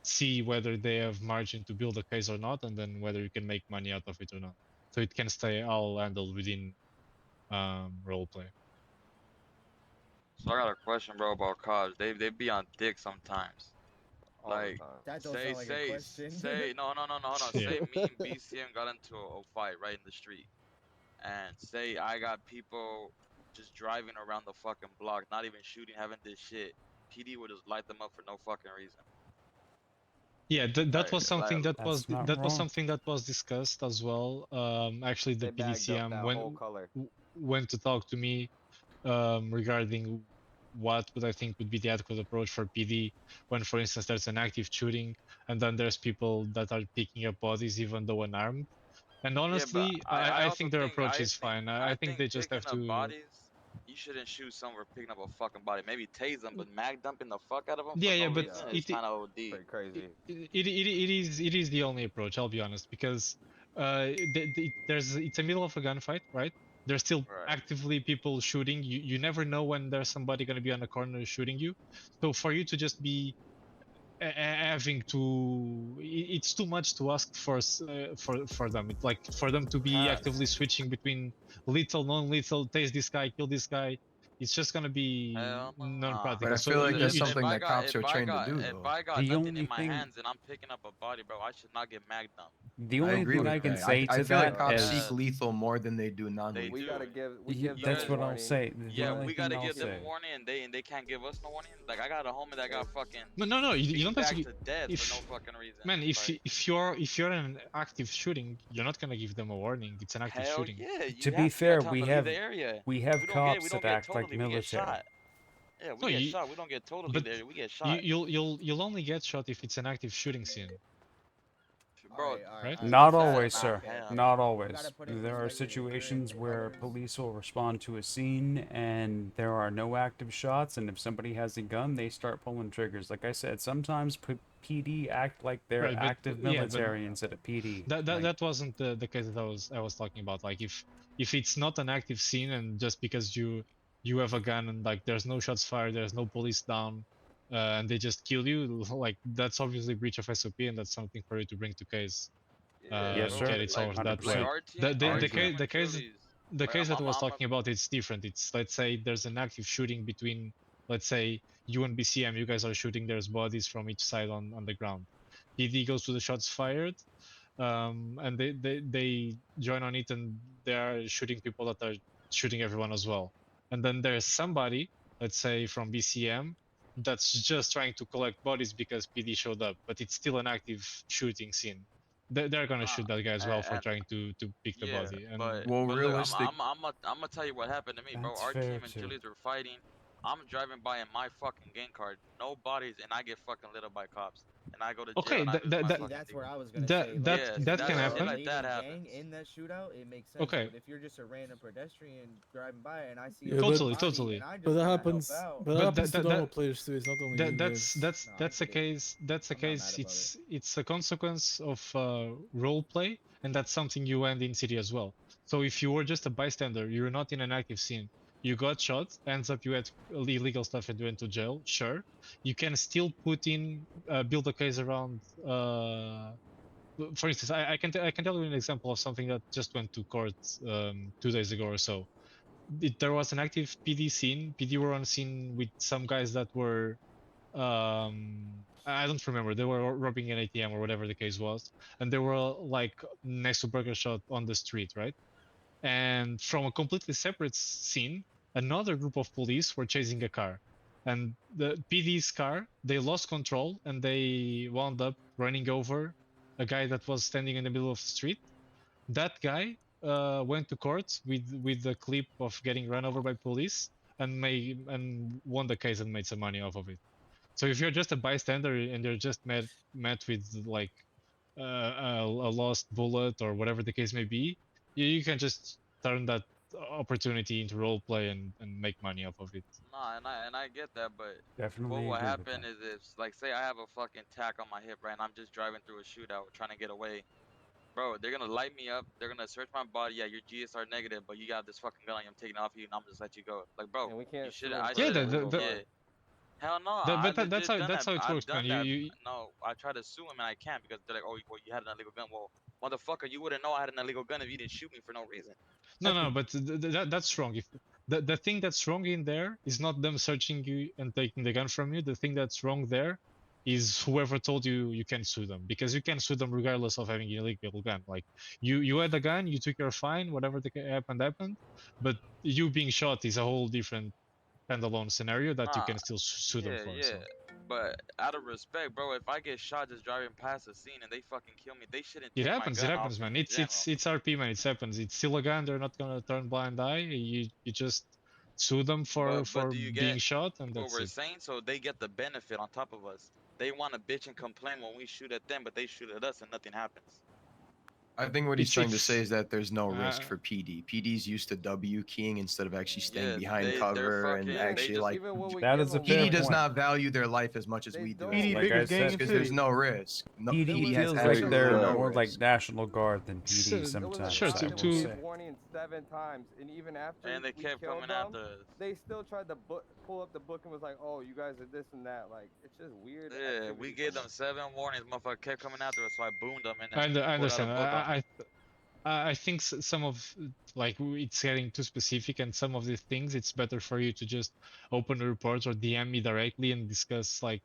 see whether they have margin to build a case or not, and then whether you can make money out of it or not. So it can stay all handled within roleplay. So I got a question, bro, about cops. They be on dick sometimes. All the Like, time. That don't say sound like a question. no. Yeah. Say me and BCM got into a fight right in the street, and say I got people just driving around the fucking block, not even shooting, having this shit. PD would just light them up for no fucking reason. Yeah, that was something like- that was That's not was wrong. something that was discussed as well. Actually, the They bagged up PDCM that whole color. went to talk to me regarding what would I think would be the adequate approach for PD when, for instance, there's an active shooting and then there's people that are picking up bodies even though unarmed. And honestly, I also think their approach is fine. I think they just have picking to. up bodies, you shouldn't shoot someone for picking up a fucking body. Maybe tase them, but mag dumping the fuck out of them. Yeah, for yeah, no but reason is kind of OD. Pretty crazy. It is the only approach. I'll be honest, because it's a middle of a gunfight, right? There's still actively people shooting. You never know when there's somebody going to be on the corner shooting you. So for you to just be having to, it's too much to ask for them. It's like for them to be actively switching between lethal, non-lethal, tase this guy, kill this guy. It's just gonna be non-practical. But I So feel like that's you- something that cops are trained to do, If though. I got The nothing only in my thing- hands and I'm picking up a body, bro, I should not get mag dumped. The only agree thing with I can that. say I to feel that like cops is seek lethal more than they do non-lethal. We gotta give. We Yeah, give them that's a what I'll warning. say. The Yeah, only we thing gotta I'll give them say. warning, and they can't give us no warning. Like I got a homie that got fucking No, you don't have to. back to death if- for no fucking reason. Man, if Like, if you're in an active shooting, you're not gonna give them a warning. It's an active hell shooting. yeah, you To have be you fair, gotta tell we them to leave have the area. we have we cops don't that get act told like to leave, we get military. shot. Yeah, we No, get you- shot. We don't get told to But leave the area. We get shot. you'll only get shot if it's an active shooting scene. Bro, Right? Not Nah, always, nah, sir. hell Not no. always. There are situations where police will respond to a scene and there are no active shots, and if somebody has a gun, they start pulling triggers. Like I said, sometimes PD act like they're Right, but- active yeah, but military instead of PD. That wasn't the case that I was talking about. Like if it's not an active scene and just because you have a gun and like there's no shots fired, there's no police down, and they just kill you, like that's obviously breach of SOP, and that's something for you to bring to case. Yes, to sir. get it solved that 100%. way. Like our The team case Chili's- the like, case that I I'm- was I'm a- talking about, it's different. It's, let's say there's an active shooting between, let's say you and BCM, you guys are shooting, there's bodies from each side on the ground. PD goes to the shots fired, and they join on it, and they are shooting people that are shooting everyone as well. And then there's somebody, let's say from BCM, that's just trying to collect bodies because PD showed up, but it's still an active shooting scene. They're gonna shoot that guy as well for and- trying to pick the body. And But, Well, but realistic- look, I'm gonna tell you what happened to me, bro. That's Our fair, team and too. Julie's were fighting. I'm driving by in my fucking game card, no bodies, and I get fucking lit up by cops. and I go to jail. Okay, and I lose my See, fucking that's thing. where I was gonna that say. Like, that Yeah, if that you can are a happen. like that leading happens. gang in that shootout, it makes sense. Okay. But if you're just a random pedestrian driving by and I see Yeah, a but- dead Totally, body totally. and I just But that wanna happens. help out, But that happens to that- normal players too. It's not only you that's guys. that's No, I that's a get it. case. That's a I'm not mad case. about It's a consequence of role play, and that's something you end in city as well. So if you were just a bystander, you're not in an active scene. You got shot, ends up you had illegal stuff and went to jail. Sure, you can still put in build a case around. For instance, I can tell you an example of something that just went to court 2 days ago or so. There was an active PD scene. PD were on scene with some guys that were I don't remember. They were robbing an ATM or whatever the case was, and they were like next to Burger Shot on the street, right? And from a completely separate scene, another group of police were chasing a car, and the PD's car, they lost control and they wound up running over a guy that was standing in the middle of the street. That guy went to court with the clip of getting run over by police and won the case and made some money off of it. So if you're just a bystander and you're just met with like a lost bullet or whatever the case may be, you can just turn that opportunity into role play and make money off of it. Nah, and I get that, but Definitely what will agree with happen that. is if, like, say I have a fucking tack on my hip, right, and I'm just driving through a shootout trying to get away, bro, they're gonna light me up, they're gonna search my body, yeah, you're GSR negative, but you got this fucking gun on you, I'm taking it off you, and I'm just let you go. Like, bro, And we can't you sue should him I for should Yeah, illegal yeah. gun. Hell no, But I that's legit how done that's that. how it I've works, man. done that. You No, I try to sue him and I can't because they're like, oh, well, you had an illegal gun. Well, motherfucker, you wouldn't know I had an illegal gun if you didn't shoot me for no reason. no, but that's wrong. If the thing that's wrong in there is not them searching you and taking the gun from you. The thing that's wrong there is whoever told you you can sue them, because you can sue them regardless of having an illegal gun. Like you had a gun, you took your fine, whatever happened, but you being shot is a whole different standalone scenario that you Nah, can still sue them for. yeah. So But out of respect, bro, if I get shot just driving past the scene and they fucking kill me, they shouldn't it take my happens. gun It off happens, me man. in It's general. RP, man. It happens. It's still a gun. They're not gonna turn blind eye. You just sue them for But do you being get shot, and what that's we're it. saying? So they get the benefit on top of us. They want to bitch and complain when we shoot at them, but they shoot at us and nothing happens. I think what he's trying to say It's is that there's no risk uh, for PD. PD's used to W keying instead of actually staying Yeah, behind they're cover and fucking. They actually just like. Even when we That give is a them fair PD does point. not value their life as much as They we do. don't. PD, Like I biggest gang said, in Because city. there's no risk. No, PD has feels like absolutely they're no more risk. like National Guard than So- PD There was a sometimes. Sure, time to- I that will we to- gave say. warning 7 times, and even after And they we kept killed coming them, after us. they still tried to pull up the book and was like, "Oh, you guys are this and that." Like, it's just weird. Yeah, we activity gave from them 7 warnings. Motherfucker kept coming after us, so I boomed them and then I pulled out a understand. book on them. I think some of like it's getting too specific, and some of these things it's better for you to just open a report or DM me directly and discuss like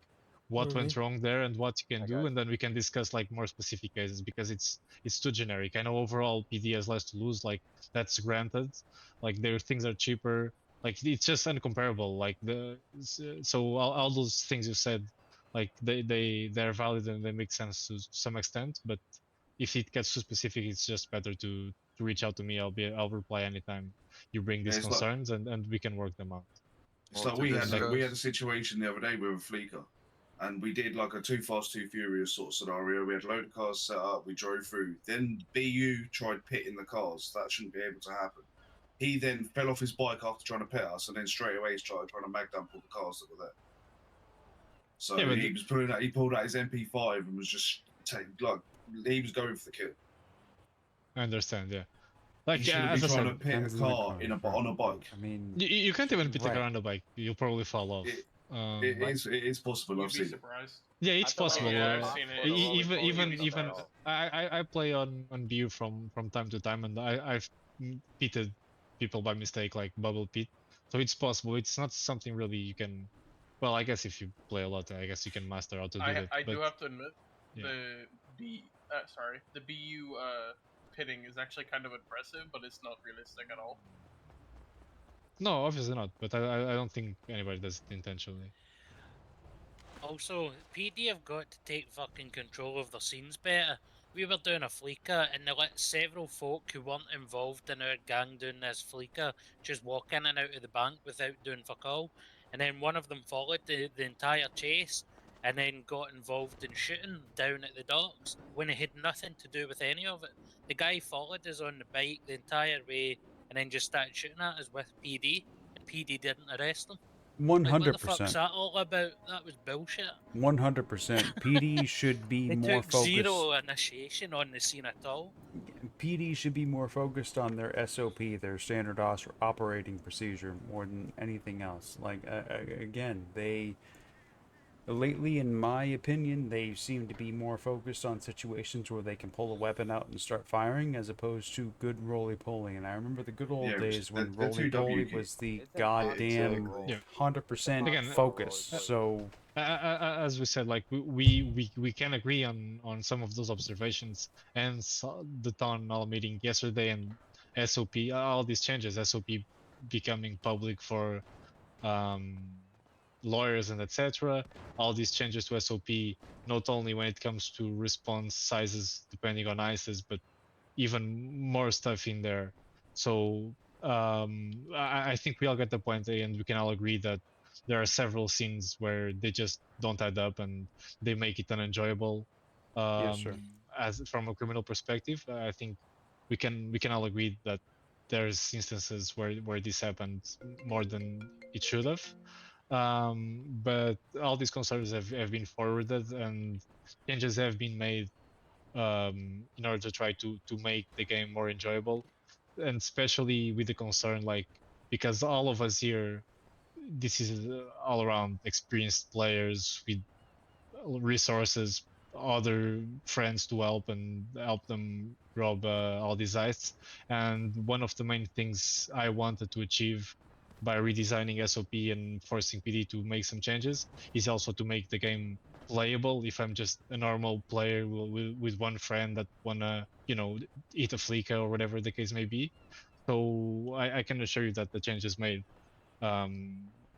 what went wrong there and what you can do, and then we can discuss like more specific cases, because it's too generic. I know overall PD has less to lose, like that's granted. Like their things are cheaper. Like it's just uncomparable. Like so all those things you said, like they're valid and they make sense to some extent, but if it gets too specific, it's just better to reach out to me. I'll reply anytime you bring these Yeah, it's like- concerns, and we can work them out. It's like we had a situation the other day with a fleeker, and we did like a Too Fast, Too Furious sort of scenario. We had a load of cars set up. We drove through. Then BU tried pitting the cars. That shouldn't be able to happen. He then fell off his bike after trying to pit us, and then straight away he started trying to mag dump all the cars that were there. So Yeah, but he was pulling out. He pulled out his MP5 and was just he was going for the kill. I understand, yeah. Like He shouldn't as be I trying said, to pit a car on a bike. I mean, you can't even pit a car on a bike. You'll probably fall off. It is possible. I've seen it. Yeah, it's possible. I've seen it. Even I play on BU from time to time, and I've pitted people by mistake, like bubble pit. So it's possible. It's not something really you can. Well, I guess if you play a lot, I guess you can master how to do that. I do but- have to admit, yeah. the BU pitting is actually kind of impressive, but it's not realistic at all. No, obviously not. But I don't think anybody does it intentionally. Also, PD have got to take fucking control of their scenes better. We were doing a fleeker and they let several folk who weren't involved in our gang doing this fleeker just walk in and out of the bank without doing fuck all. And then one of them followed the entire chase, and then got involved in shooting down at the docks when he had nothing to do with any of it. The guy followed us on the bike the entire way and then just started shooting at us with PD, and PD didn't arrest him. Like, what the fuck's 100%. that all about? That was bullshit. 100%. PD should be They more took focused. zero initiation on the scene at all. PD should be more focused on their SOP, their standard operating procedure, more than anything else. Like, again, lately, in my opinion, they seem to be more focused on situations where they can pull a weapon out and start firing, as opposed to good roly-poly. And I remember the good old Yeah, days when they're too roly-poly WK. was the It's an goddamn exactly. 100% Again, focus. So as we said, like we can agree on some of those observations, and the town hall meeting yesterday and SOP, all these changes, SOP becoming public for lawyers and etc. All these changes to SOP, not only when it comes to response sizes depending on ISIS, but even more stuff in there. So I think we all get the point, and we can all agree that there are several scenes where they just don't add up and they make it unenjoyable. Yes, sir. As from a criminal perspective, I think we can all agree that there's instances where this happened more than it should have. But all these concerns have been forwarded and changes have been made in order to try to make the game more enjoyable, and especially with the concern, like, because all of us here, this is all around experienced players with resources, other friends to help and help them rob all these heists. And one of the main things I wanted to achieve by redesigning SOP and forcing PD to make some changes is also to make the game playable. If I'm just a normal player with one friend that wanna, you know, eat a fleeca or whatever the case may be. So I can assure you that the changes made,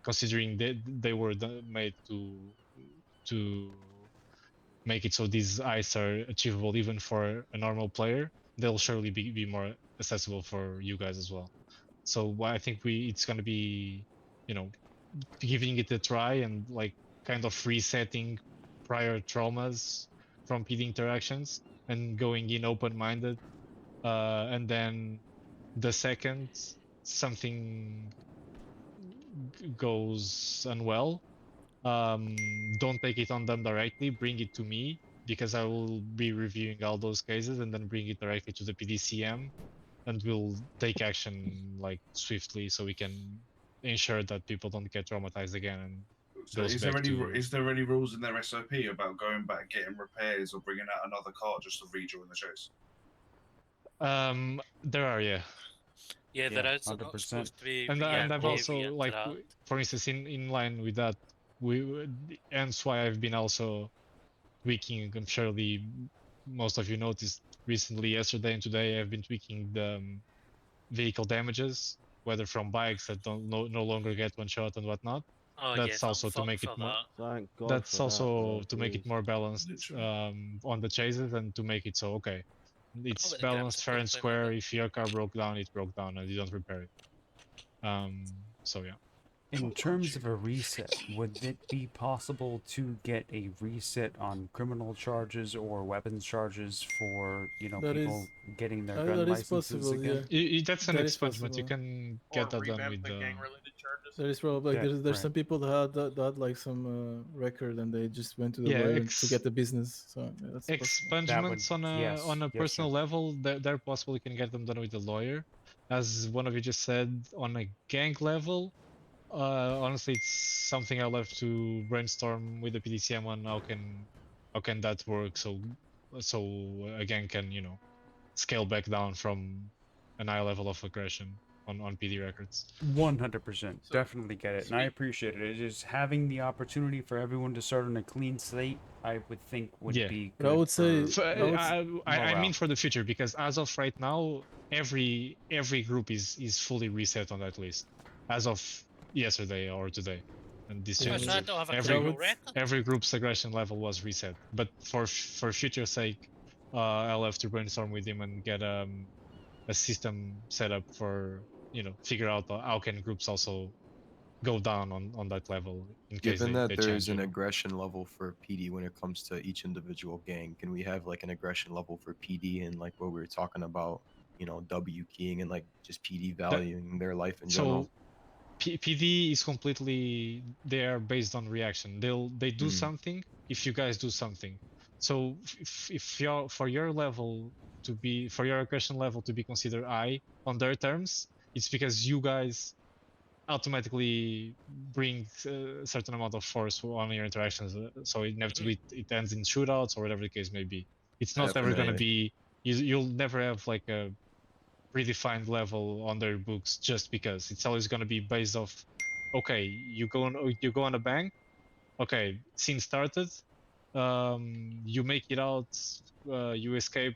considering they were made to make it so these eyes are achievable even for a normal player, they'll surely be more accessible for you guys as well. So I think it's gonna be, you know, giving it a try and like kind of resetting prior traumas from PD interactions and going in open-minded, and then the second something goes unwell, don't take it on them directly, bring it to me, because I will be reviewing all those cases and then bring it directly to the PDCM, and we'll take action like swiftly so we can ensure that people don't get traumatized again and So goes is there back any to rules in their SOP about going back, getting repairs, or bringing out another car just to rejoin the chase? there are, yeah. Yeah, there is. They're not supposed to be. And I've also, like, reinteract. for instance, in line with that, hence why I've been also tweaking. I'm surely most of you noticed recently, yesterday and today, I've been tweaking the vehicle damages, whether from bikes that no longer get one shot and whatnot. Oh, That's yeah, also to make it more. Thank God That's for also that, to make it more balanced on the chases, and to make it so okay, it's let the grips balanced, fair and complain about square. If your car broke down, it broke down, and you don't repair it. So yeah. in terms of a reset, would it be possible to get a reset on criminal charges or weapons charges for, you know, That people is- getting their that gun is licenses possible, again? That's an That is expungement. You possible. can get that done with the. gang-related charges. There is probably like, Yeah, there's right. some people that had like some record and they just went to the Yeah, lawyer to get the business. So yeah, that's possible. Expungements on a personal level, they're possible. You can get them done with a lawyer. As one of you just said, on a gang level, honestly, it's something I'll have to brainstorm with the PDCM on how can that work. So a gang can, you know, scale back down from an high level of aggression on PD records. 100%, definitely get it, and I appreciate it. It's just having the opportunity for everyone to start on a clean slate, I would think would be good. But I would say, I mean for the future, because as of right now, every group is fully reset on that list, as of yesterday or today, and this Yeah, changes. so I don't have a criminal record. Every group's aggression level was reset, but for future sake, I'll have to brainstorm with him and get a system set up for, you know, figure out how can groups also go down on that level in case Given they that change. there's you an know. aggression level for PD when it comes to each individual gang, can we have like an aggression level for PD and like what we were talking about, you know, W keying and like just PD valuing their life in general? So PD is completely they are based on reaction. They do something if you guys do something. So if your for your level to be for your aggression level to be considered high on their terms, it's because you guys automatically bring a certain amount of force on your interactions. So inevitably it ends in shootouts or whatever the case may be. It's not ever gonna Definitely. be. You'll never have like a predefined level on their books just because it's always going to be based off. Okay, you go on a bank. Okay, scene started. You make it out. You escape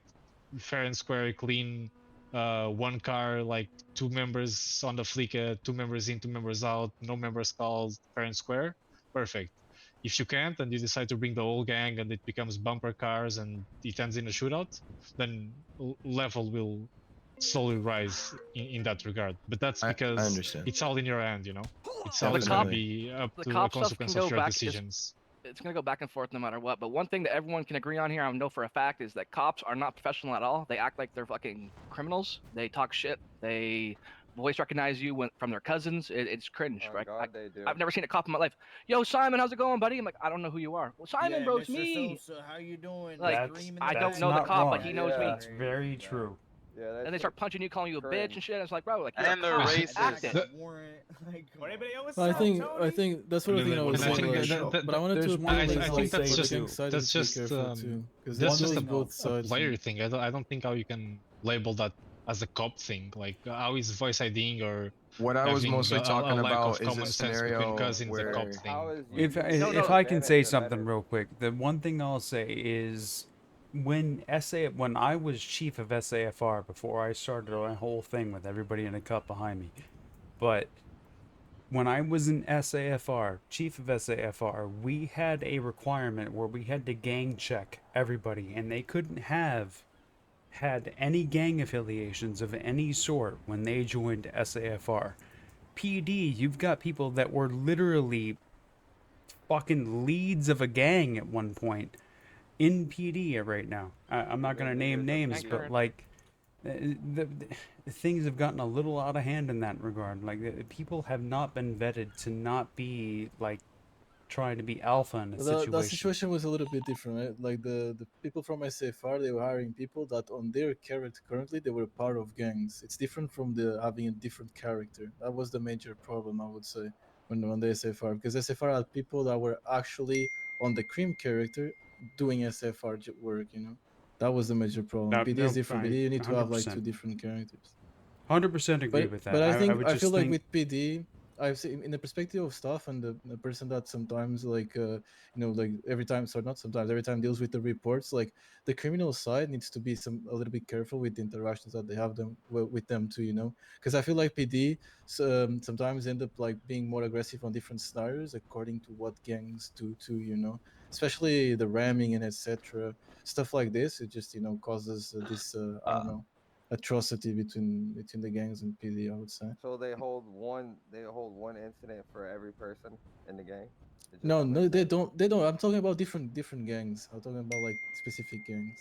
fair and square, clean. One car, like 2 members on the Fleeca, 2 members in, 2 members out, no members called, fair and square. Perfect. If you can't and you decide to bring the whole gang and it becomes bumper cars and it ends in a shootout, then level will slowly rise in that regard. But that's I because understand. it's all in your hand, you know. It's Yeah, always going to be up the to a cop stuff consequence can of go your back. decisions. It's gonna go back and forth no matter what. But one thing that everyone can agree on here, I know for a fact, is that cops are not professional at all. They act like they're fucking criminals. They talk shit. They voice recognize you from their cousins. It's cringe, right? God, they do. I've never seen a cop in my life. Yo, Simon, how's it going, buddy? I'm like, I don't know who you are. Well, Simon, Yeah, bro, it's Mr. me. So how you doing? Like, Screaming I the don't guy know the in cop, front. but he knows me. That's very true. Yeah, that's And they start punching you, calling you a bitch and shit. It's like, bro, like you're And a they're cop. racist. Act it. I think that's what I think I was And I saying. think Like, but I wanted to there's one appeal thing like, I'll like say for the too. gang side That's to be just careful too, because that's there's just both a sides. player thing. I don't think how you can label that as a cop thing. Like how is voice IDing or What I was having mostly a talking lack about of is a common sense between scenario cousins a cop where thing. If I can say something real quick, the one thing I'll say is when I was chief of SAFR before I started my whole thing with everybody in a cup behind me, but when I was in SAFR, chief of SAFR, we had a requirement where we had to gang check everybody, and they couldn't have had any gang affiliations of any sort when they joined SAFR. PD, you've got people that were literally fucking leads of a gang at one point in PD right now. I'm not going to name names, but like the things have gotten a little out of hand in that regard. Like people have not been vetted to not be like trying to be alpha in a situation. That situation was a little bit different, right? Like the people from SFR, they were hiring people that on their character currently they were part of gangs. It's different from the having a different character. That was the major problem, I would say, when on the SFR, because SFR had people that were actually on the cream character doing SFR work. You know, that was the major problem. No, PD no, is different. PD you need to have like 100%. 2 different characters. 100% agree with that. But I think would I just feel like think- with PD, I've seen in the perspective of staff and the person that sometimes like like every time, so not sometimes, every time deals with the reports, like the criminal side needs to be a little bit careful with the interactions that they have with them too, because I feel like PD sometimes end up like being more aggressive on different scenarios according to what gangs do too, especially the ramming and etc. Stuff like this. It just causes this I don't know, atrocity between the gangs and PD, I would say. So they hold one incident for every person in the gang. It just No, don't no, make they don't. They don't. I'm talking about different gangs. I'm talking about like specific gangs.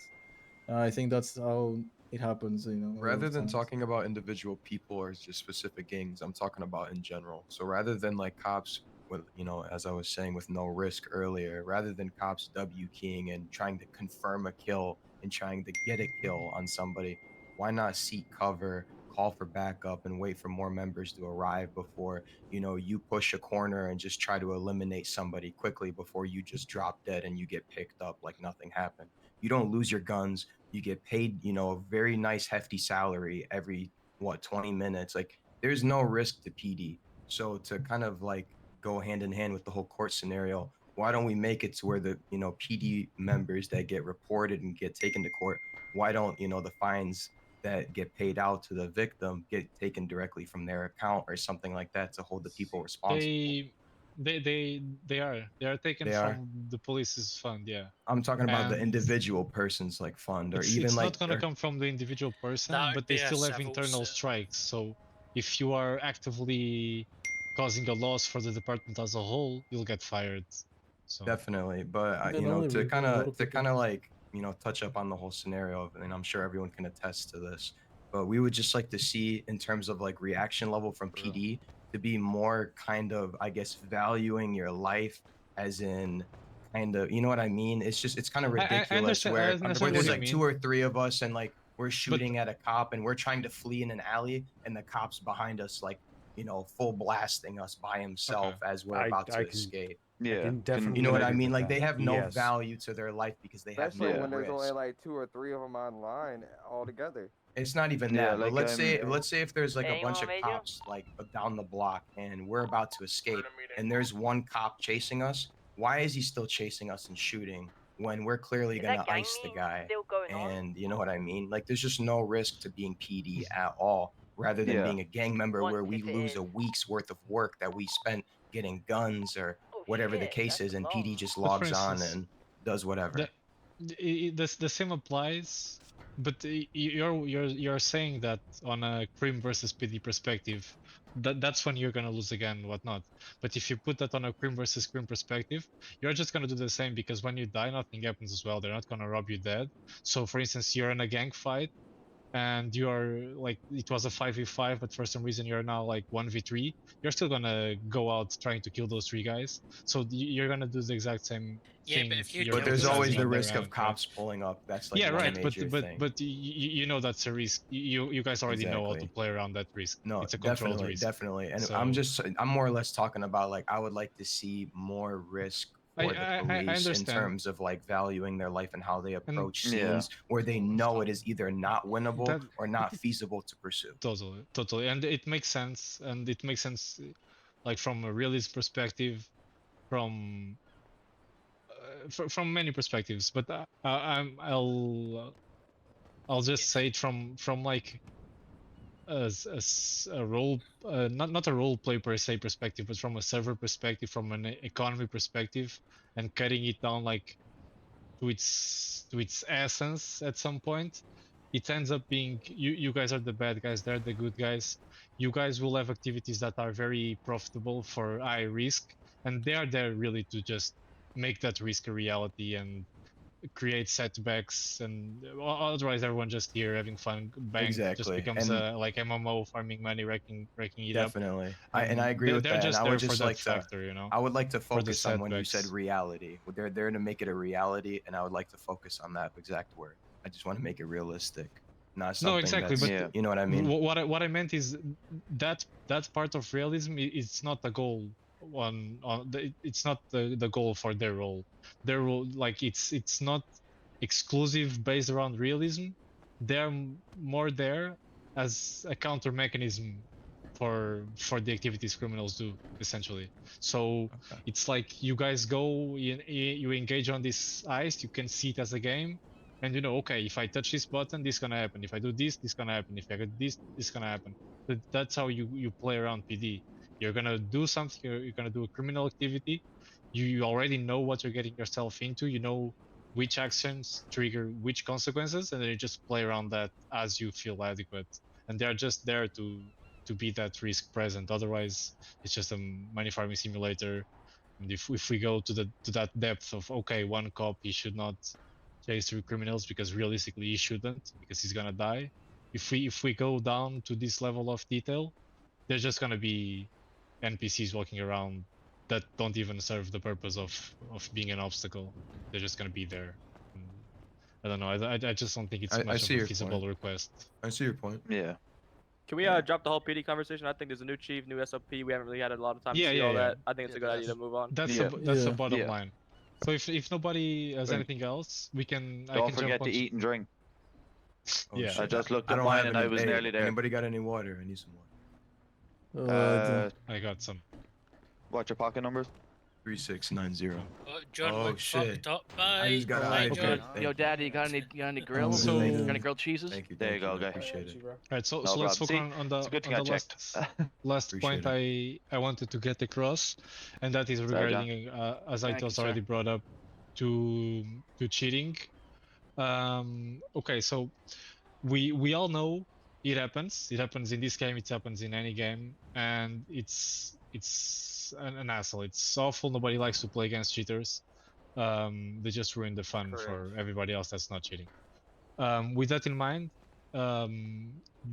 I think that's how it happens. A lot rather of than times. talking about individual people or just specific gangs, I'm talking about in general. So rather than like cops with, as I was saying, with no risk earlier, rather than cops W keying and trying to confirm a kill and trying to get a kill on somebody, why not seek cover, call for backup, and wait for more members to arrive before you push a corner and just try to eliminate somebody quickly before you just drop dead and you get picked up like nothing happened. You don't lose your guns. You get paid, a very nice hefty salary every 20 minutes. Like there's no risk to PD. So to kind of like go hand in hand with the whole court scenario, why don't we make it to where the PD members that get reported and get taken to court, why don't the fines that get paid out to the victim get taken directly from their account or something like that to hold the people responsible? They are taken They from are? the police's fund. Yeah. I'm talking about the And individual person's like fund, or even it's like not gonna come from the individual person, That would but they be a still have civil internal suit. strikes. So if you are actively causing a loss for the department as a whole, you'll get fired. So Definitely, but Then you know, only to we kind have a lot of of people. like touch up on the whole scenario, and I'm sure everyone can attest to this. But we would just like to see, in terms of like reaction level from PD, to be more kind of, I guess, valuing your life, as in, kind of, you know what I mean? It's kind of I ridiculous understand. I where understand there's what you like mean. 2 or 3 of us, and like we're shooting at a cop, and we're trying to flee in an alley, and the cop's behind us, like, full blasting us by himself as we're about to escape. Yeah. can definitely You know what I agree mean? with Like they that. have no Yes. value to their life because they have Especially no when there's only risk. like 2 or 3 of them online all together. It's not even Yeah, that. But like, let's say if there's like a Anyone bunch of major? cops like down the block and we're about to escape, and there's one cop chasing us. Why is he still chasing us and shooting when we're clearly gonna ice the guy? And you know what I mean? Like there's just no risk to being PD at all, rather than Yeah. being a gang member where we lose a week's worth of work that we spent getting guns or whatever the case is, and PD just But logs for on instance, and does whatever. the same applies, but you're saying that on a Cream versus PD perspective, that's when you're gonna lose again, whatnot. But if you put that on a Cream versus Cream perspective, you're just gonna do the same, because when you die, nothing happens as well. They're not gonna rob you dead. So, for instance, you're in a gang fight, and you are like, it was a 5v5, but for some reason you're now like 1v3, you're still gonna go out trying to kill those 3 guys. So you're gonna do the exact same Yeah, thing. but if you you're But there's kill always emphasizing the on their risk of end, right? cops pulling up. That's like Yeah, one right. major thing. But you know that's a risk. You guys already know how to Exactly. play around that risk. No, It's a controlled definitely, risk. definitely. And So, I'm more or less talking about like I would like to see more risk for the I police in understand. terms of like valuing their life and how they approach Yeah. scenes where they know it is either not winnable That- or not feasible to pursue. Totally, and it makes sense, like from a realist perspective, from from many perspectives. But I'll just say it from like as a role, not a role play per se perspective, but from a server perspective, from an economy perspective, and cutting it down like to its essence at some point, it ends up being you guys are the bad guys, they're the good guys. You guys will have activities that are very profitable for high risk, and they are there really to just make that risk a reality and create setbacks, and otherwise everyone just here having fun, bang, just Exactly. becomes And like MMO, farming money, wrecking it up. definitely. I agree with They're that. And just I there would for just that like to factor, you know, I would like to for the focus on when you said setbacks. reality. They're there to make it a reality, and I would like to focus on that exact word. I just want to make it realistic, not something No, exactly, that's, but you know what I mean? what I meant is that part of realism is not the goal. It's not the goal for their role. Their role, like it's not exclusive based around realism. They're more there as a counter mechanism for the activities criminals do, essentially. So it's like you guys go, you engage on this heist, you can see it as a game, and you know, okay, if I touch this button, this gonna happen. If I do this gonna happen. If I get this gonna happen. But that's how you play around PD. You're gonna do something. You're gonna do a criminal activity. You already know what you're getting yourself into. You know which actions trigger which consequences, and then you just play around that as you feel adequate. And they're just there to be that risk present. Otherwise, it's just a money farming simulator. And if we go to that depth of, okay, one cop, he should not chase through criminals because realistically he shouldn't, because he's gonna die. If we go down to this level of detail, there's just gonna be NPCs walking around that don't even serve the purpose of being an obstacle. They're just gonna be there. I don't know. I just don't think it's I much of see a your feasible point. request. I see your point. Yeah. Can we drop the whole PD conversation? I think there's a new chief, new SOP. We haven't really had a lot of time Yeah, to see yeah, all yeah. that. I think it's a good idea to move on. That's the bottom line. So if nobody has Wait. anything else, we can. I Don't can forget jump to on eat and drink. Oh, Yeah. shit. I just looked I at don't mine have and any. I was Hey, nearly there. Anybody got any water? I need some water. I got some. What's your pocket numbers? 3690. John Oh Wood shit! fucked up. I just got Bye, an John. iPad. Yo, Daddy, you got any grills? So- Gonna grill cheeses? Thank you. There you go, I guy. appreciate it. Alright, so No let's problem. focus See, on the it's a good thing on I the checked. last point Appreciate I wanted to get across, and that is John. regarding as Thank you, Aitos sir. already brought up to cheating. Okay, so we all know it happens. It happens in this game. It happens in any game, and an asshole. It's awful. Nobody likes to play against cheaters. They just ruin the fun for everybody else that's not cheating. With that in mind,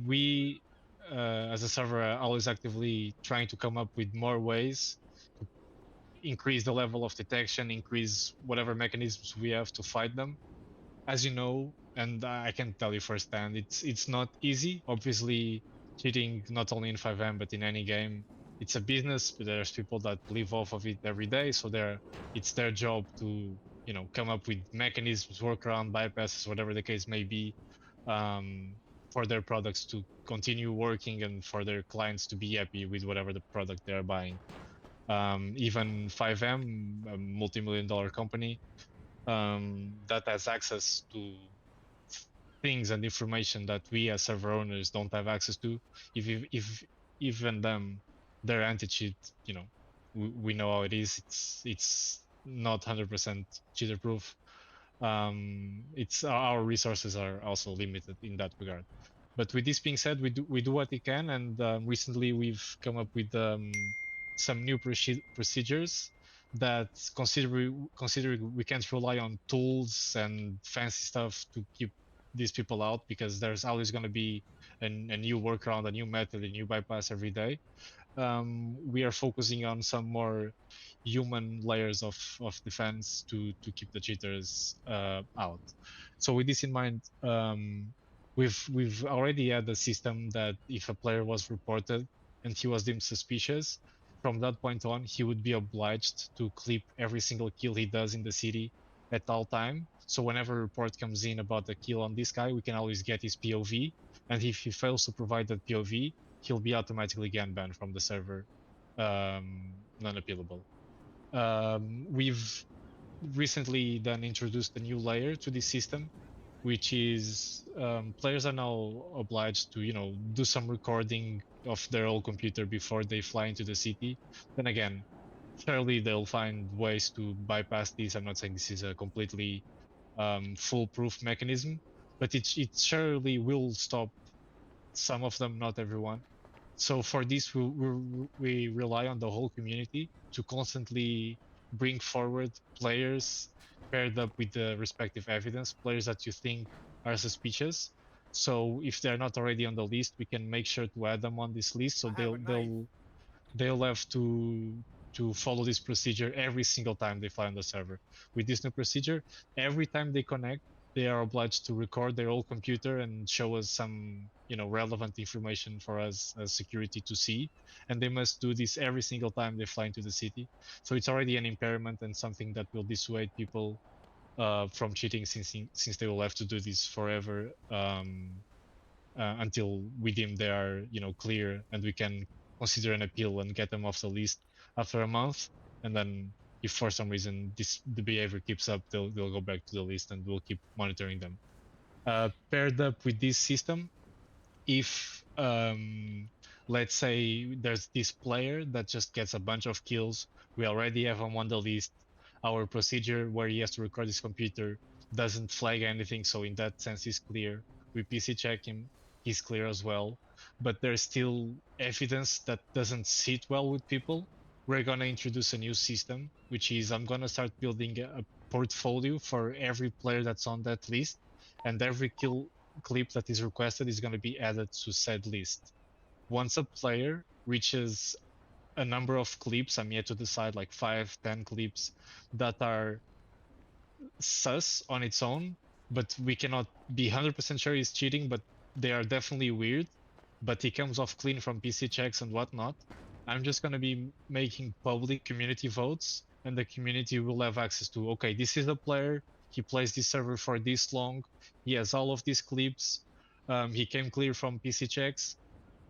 we as a server are always actively trying to come up with more ways to increase the level of detection, increase whatever mechanisms we have to fight them. As you know, and I can tell you firsthand, it's not easy. Obviously, cheating not only in 5M but in any game, it's a business. But there's people that live off of it every day, so it's their job to come up with mechanisms, work around bypasses, whatever the case may be, for their products to continue working and for their clients to be happy with whatever the product they're buying. Even 5M, a multi-million-dollar company, that has access to things and information that we as server owners don't have access to. If even them, their anti-cheat, we know how it is. It's not 100% cheater proof. It's our resources are also limited in that regard. But with this being said, we do what we can, and recently we've come up with some new procedures that considering we can't rely on tools and fancy stuff to keep these people out, because there's always going to be a new workaround, a new method, a new bypass every day. We are focusing on some more human layers of defense to keep the cheaters out. So with this in mind, we've already had a system that if a player was reported and he was deemed suspicious, from that point on, he would be obliged to clip every single kill he does in the city at all time. So whenever a report comes in about a kill on this guy, we can always get his POV. And if he fails to provide that POV, he'll be automatically GAN banned from the server, non-appealable. We've recently then introduced a new layer to this system, which is players are now obliged to do some recording of their old computer before they fly into the city. Then again, surely they'll find ways to bypass this. I'm not saying this is a completely foolproof mechanism, but it surely will stop some of them, not everyone. So for this, we rely on the whole community to constantly bring forward players paired up with the respective evidence, players that you think are suspicious. So if they're not already on the list, we can make sure to add them on this list. So they'll have to follow this procedure every single time they fly on the server. With this new procedure, every time they connect, they are obliged to record their old computer and show us some relevant information for us as security to see, and they must do this every single time they fly into the city. So it's already an impairment and something that will dissuade people from cheating, since they will have to do this forever until we deem they are clear and we can consider an appeal and get them off the list after a month. And then if for some reason the behavior keeps up, they'll go back to the list and we'll keep monitoring them. Paired up with this system, if let's say there's this player that just gets a bunch of kills, we already have him on the list, our procedure where he has to record his computer doesn't flag anything, so in that sense he's clear. We PC check him, he's clear as well, but there's still evidence that doesn't sit well with people. We're gonna introduce a new system, which is I'm gonna start building a portfolio for every player that's on that list, and every kill clip that is requested is going to be added to said list. Once a player reaches a number of clips, I'm yet to decide, like 5-10 clips that are sus on its own, but we cannot be 100% sure he's cheating, but they are definitely weird, but he comes off clean from PC checks and whatnot, I'm just going to be making public community votes, and the community will have access to, okay, this is the player, he plays this server for this long, he has all of these clips, he came clear from PC checks,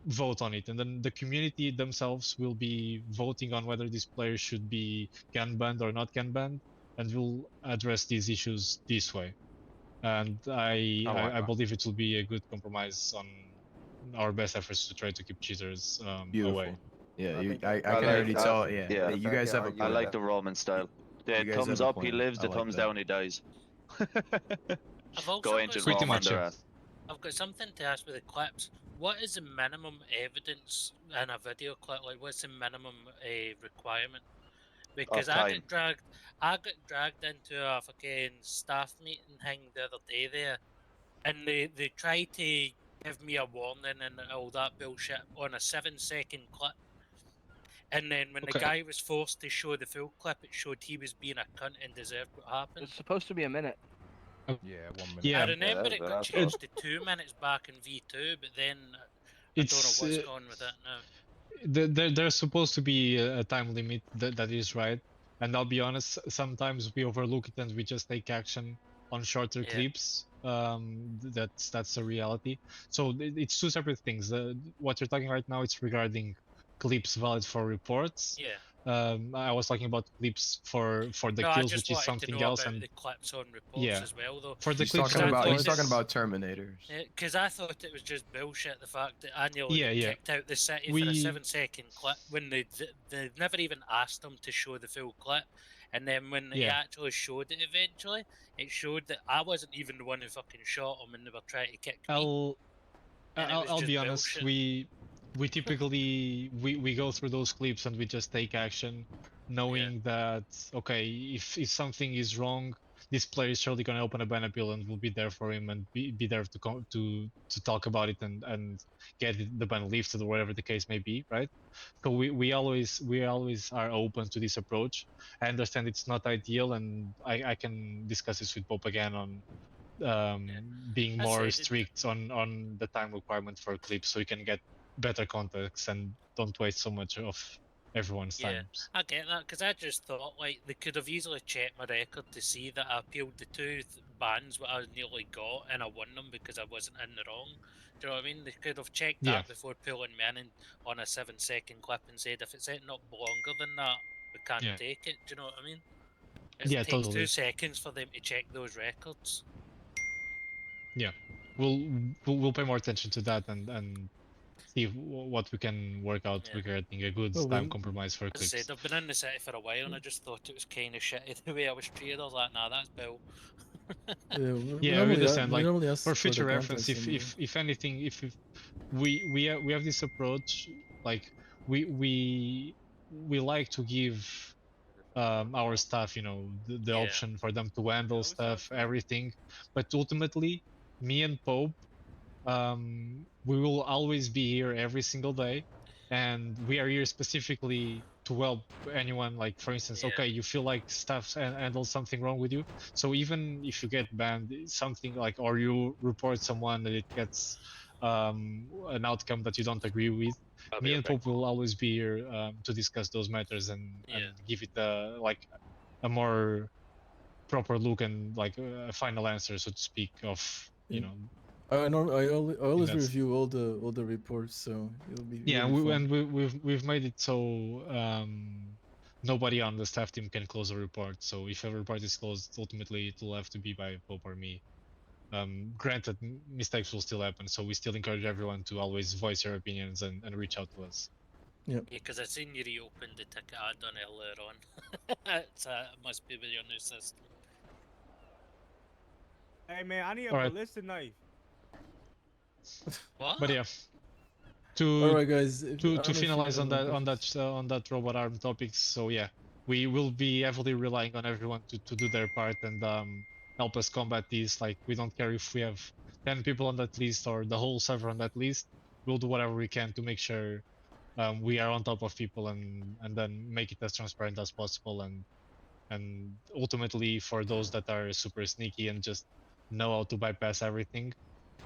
vote on it. And then the community themselves will be voting on whether this player should be GAN banned or not GAN banned, and we'll address these issues this way. And I believe it will be a good compromise on our best efforts to try to keep cheaters away. Yeah, I can already tell. Yeah, you guys have a I point. like the Roman style. The You guys thumbs have a up, he point. lives. I The like thumbs that. down, he dies. I've also Go got ancient something- Rome on their ass. I've got something to ask with the clips. what is the minimum evidence in a video clip? Like, what's the minimum requirement? Because time. I got dragged into a fucking staff meeting thing the other day there, and they tried to give me a warning and all that bullshit on a 7-second clip. And then when the Okay. guy was forced to show the full clip, it showed he was being a cunt and deserved what happened. It's supposed to be a minute. Yeah, 1 minute. Yeah, I remember that's it what got I changed to 2 minutes back in V2, but then I don't know It's, what's going with it now. there's supposed to be a time limit that is right, and I'll be honest, sometimes we overlook it and we just take action on shorter Yeah. clips. That's a reality. So it's two separate things. What you're talking right now, it's regarding clips valid for reports. Yeah. I was talking about clips for the No, I kills, just which is wanted to something know else. about And the clips on reports yeah, as well, though. for the He's clips talking on about reports, Terminators. Because I thought it was just bullshit, the fact that I nearly Yeah, got yeah. kicked out the city for a We- 7-second clip when they never even asked them to show the full clip. And then when they Yeah. actually showed it eventually, it showed that I wasn't even the one who fucking shot them and they were trying to kick me. And it was I'll just be honest. bullshit. We typically we go through those clips and we just take action, knowing that okay, if something is wrong, this player is surely gonna open a ban appeal and we'll be there for him and be there to talk about it and get the ban lifted or whatever the case may be, right? So we always are open to this approach. I understand it's not ideal, and I can discuss this with Pope again on being I more said it- strict on the time requirement for clips so you can get better context and don't waste so much of everyone's Yeah, times. I get that, because I just thought, like, they could have easily checked my record to see that I appealed the two bans what I nearly got, and I won them because I wasn't in the wrong. Do you know what I mean? They could have checked Yeah. that before pulling me in on a 7-second clip and said, if it's ending up longer than that, we can't Yeah. take it. Do you know what I mean? Yeah, It takes totally. 2 seconds for them to check those records. Yeah, we'll pay more attention to that and see what we can work out regarding a good Well, time we- compromise for As I clips. said, I've been in the city for a while and I just thought it was kind of shitty the way I was treated. I was like, nah, that's Bill. Yeah, we understand. we Like normally ask for for the future reference, context anyway. if anything, if we have this approach, like we like to give our staff, you know, the option for them to handle stuff, everything. But ultimately, me and Pope, we will always be here every single day, and we are here specifically to help anyone. Like for instance, okay, you feel like staff handled something wrong with you, so even if you get banned, something like, or you report someone that it gets an outcome that you don't agree with, me and Pope will always be here to discuss those matters and give it like a more proper look and like a final answer, so to speak, of you Yeah. know. I always that's- review all the reports, so it'll be Yeah, really fun. and we've made it so nobody on the staff team can close a report. So if a report is closed, ultimately it will have to be by Pope or me. Granted, mistakes will still happen, so we still encourage everyone to always voice your opinions and reach out to us. Yeah. Yeah, because I seen you reopened the ticket I done earlier on. It must be with your new system. Hey man, I need a Alright. ballistic knife. What? But yeah, to Alright, guys, if- I to don't know if you finalize guys on have on that robot arm topics. So yeah, we will be heavily relying on everyone to do their part and help us combat these. Like we don't care if we have 10 people on that list or the whole server on that list. We'll do whatever we can to make sure we are on top of people and then make it as transparent as possible and ultimately for those that are super sneaky and just know how to bypass everything,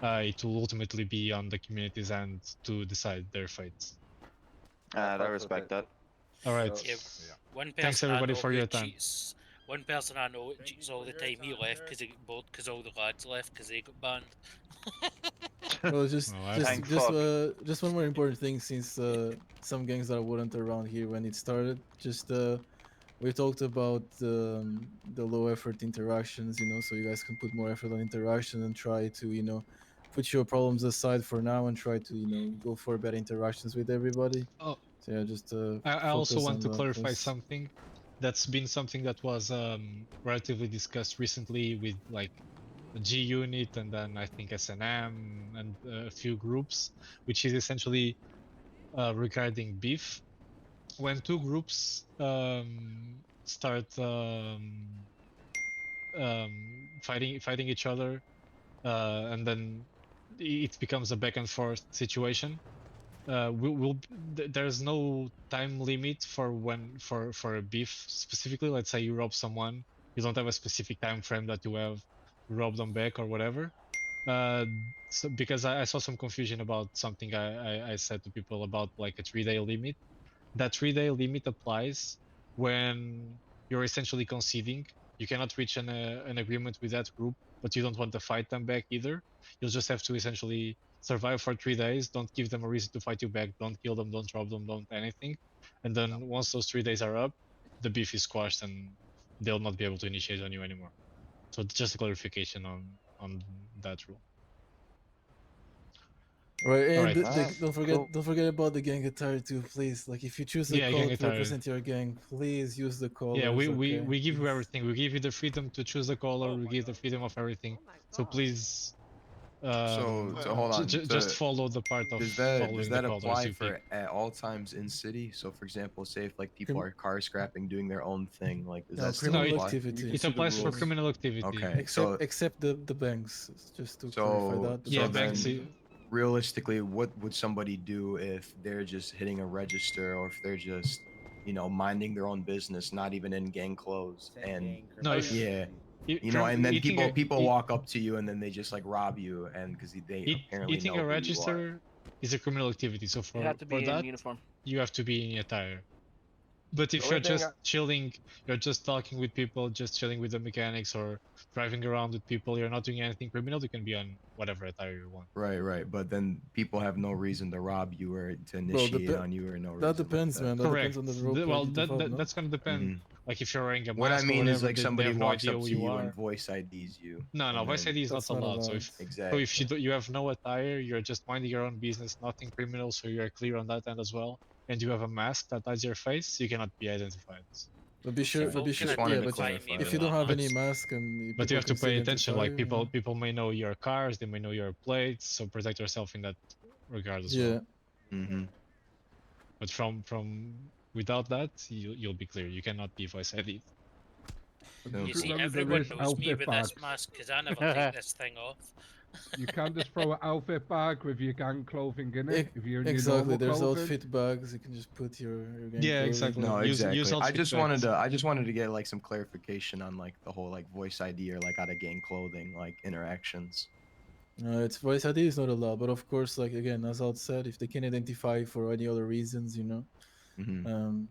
it will ultimately be on the community's end to decide their fates. I respect that. All right. Yeah, one person Thanks I everybody know for who your time. cheats. One person I know cheats all the time. He left because he got bored because all the lads left because they got banned. Well, just Thank fuck. just one more important thing, since some gangs that weren't around here when it started. Just we talked about the low effort interactions, you know, so you guys can put more effort on interaction and try to, you know, put your problems aside for now and try to, you know, go for better interactions with everybody. Oh. So yeah, just I also focus want on to that, clarify 'cause- something that's been something that was relatively discussed recently with like G Unit, and then I think SNM and a few groups, which is essentially regarding beef. When two groups start fighting each other, and then it becomes a back and forth situation. There's no time limit for when for a beef specifically. Let's say you rob someone, you don't have a specific time frame that you have to rob them back or whatever. So because I saw some confusion about something I said to people about like a 3-day limit. That 3-day limit applies when you're essentially conceding. You cannot reach an agreement with that group, but you don't want to fight them back either. You'll just have to essentially survive for 3 days. Don't give them a reason to fight you back. Don't kill them. Don't rob them. Don't anything. And then once those 3 days are up, the beef is squashed and they'll not be able to initiate on you anymore. So just a clarification on that rule. Right, and Alright. don't forget about the gang attire too, please. Like if you choose a Yeah, color gang to attire. represent your gang, please use the colors. Yeah, we okay? give you everything. We give you the freedom to choose the color. We give the freedom of everything. So please, So hold on. just follow the part of does following that the colors. apply You for at all times in city? So for example, say if like people are car scrapping, doing their own thing, like does No, that still criminal apply? activity. It applies for criminal activity. Okay, Except the banks, just to clarify so that. the Yeah, banks- banks. realistically, what would somebody do if they're just hitting a register, or if they're just, you know, minding their own business, not even in gang clothes, and No, if- yeah, if you know, and then eating people a- walk up to you and then they just like rob you, and because they apparently Eating know a who you are. register is a criminal activity. So for have to for be in that, uniform. you have to be in attire. But if The you're only thing just chilling, you're just talking with people, just chilling with the mechanics, or driving around with people, you're not doing anything criminal, you can be on whatever attire you want. Right. But then people have no reason to rob you or to Bro, initiate on you or no reason. that depends, man. That Correct. depends on the role. Well, you develop, no? that's gonna depend. Like if you're wearing a mask What I mean or is whatever, like they somebody have no walks idea up who to you you are. and voice IDs you. No, and voice then- ID is not That's not allowed. So allowed. if Exactly. you have no attire, you're just minding your own business, nothing criminal, so you're clear on that end as well. And you have a mask that hides your face, you cannot be identified. But be sure, Okay. but be Just sure. wanted Yeah, to but clarify if you that. don't have But- any mask and But you have to can still pay attention. Like identify you, people may know your cars, they may know your plates, so protect yourself in that regard as Yeah. well. Mm-hmm. But from without that, you'll be clear. You cannot be voice ID. You Just see, remember there everyone is knows me outfit with bags. this mask because I never take this thing off. You can just throw an outfit bag with your gang clothing in it. If you're in Exactly. your There's normal clothing. outfit bags. You can just put your gang Yeah, clothing. exactly. No, Use exactly. I outfit just wanted to get like some clarification on like the whole like voice ID or like out of gang clothing like interactions. It's voice ID is not allowed, but of course, like again, as Alt said, if they can identify for any other reasons, you know, Mhm.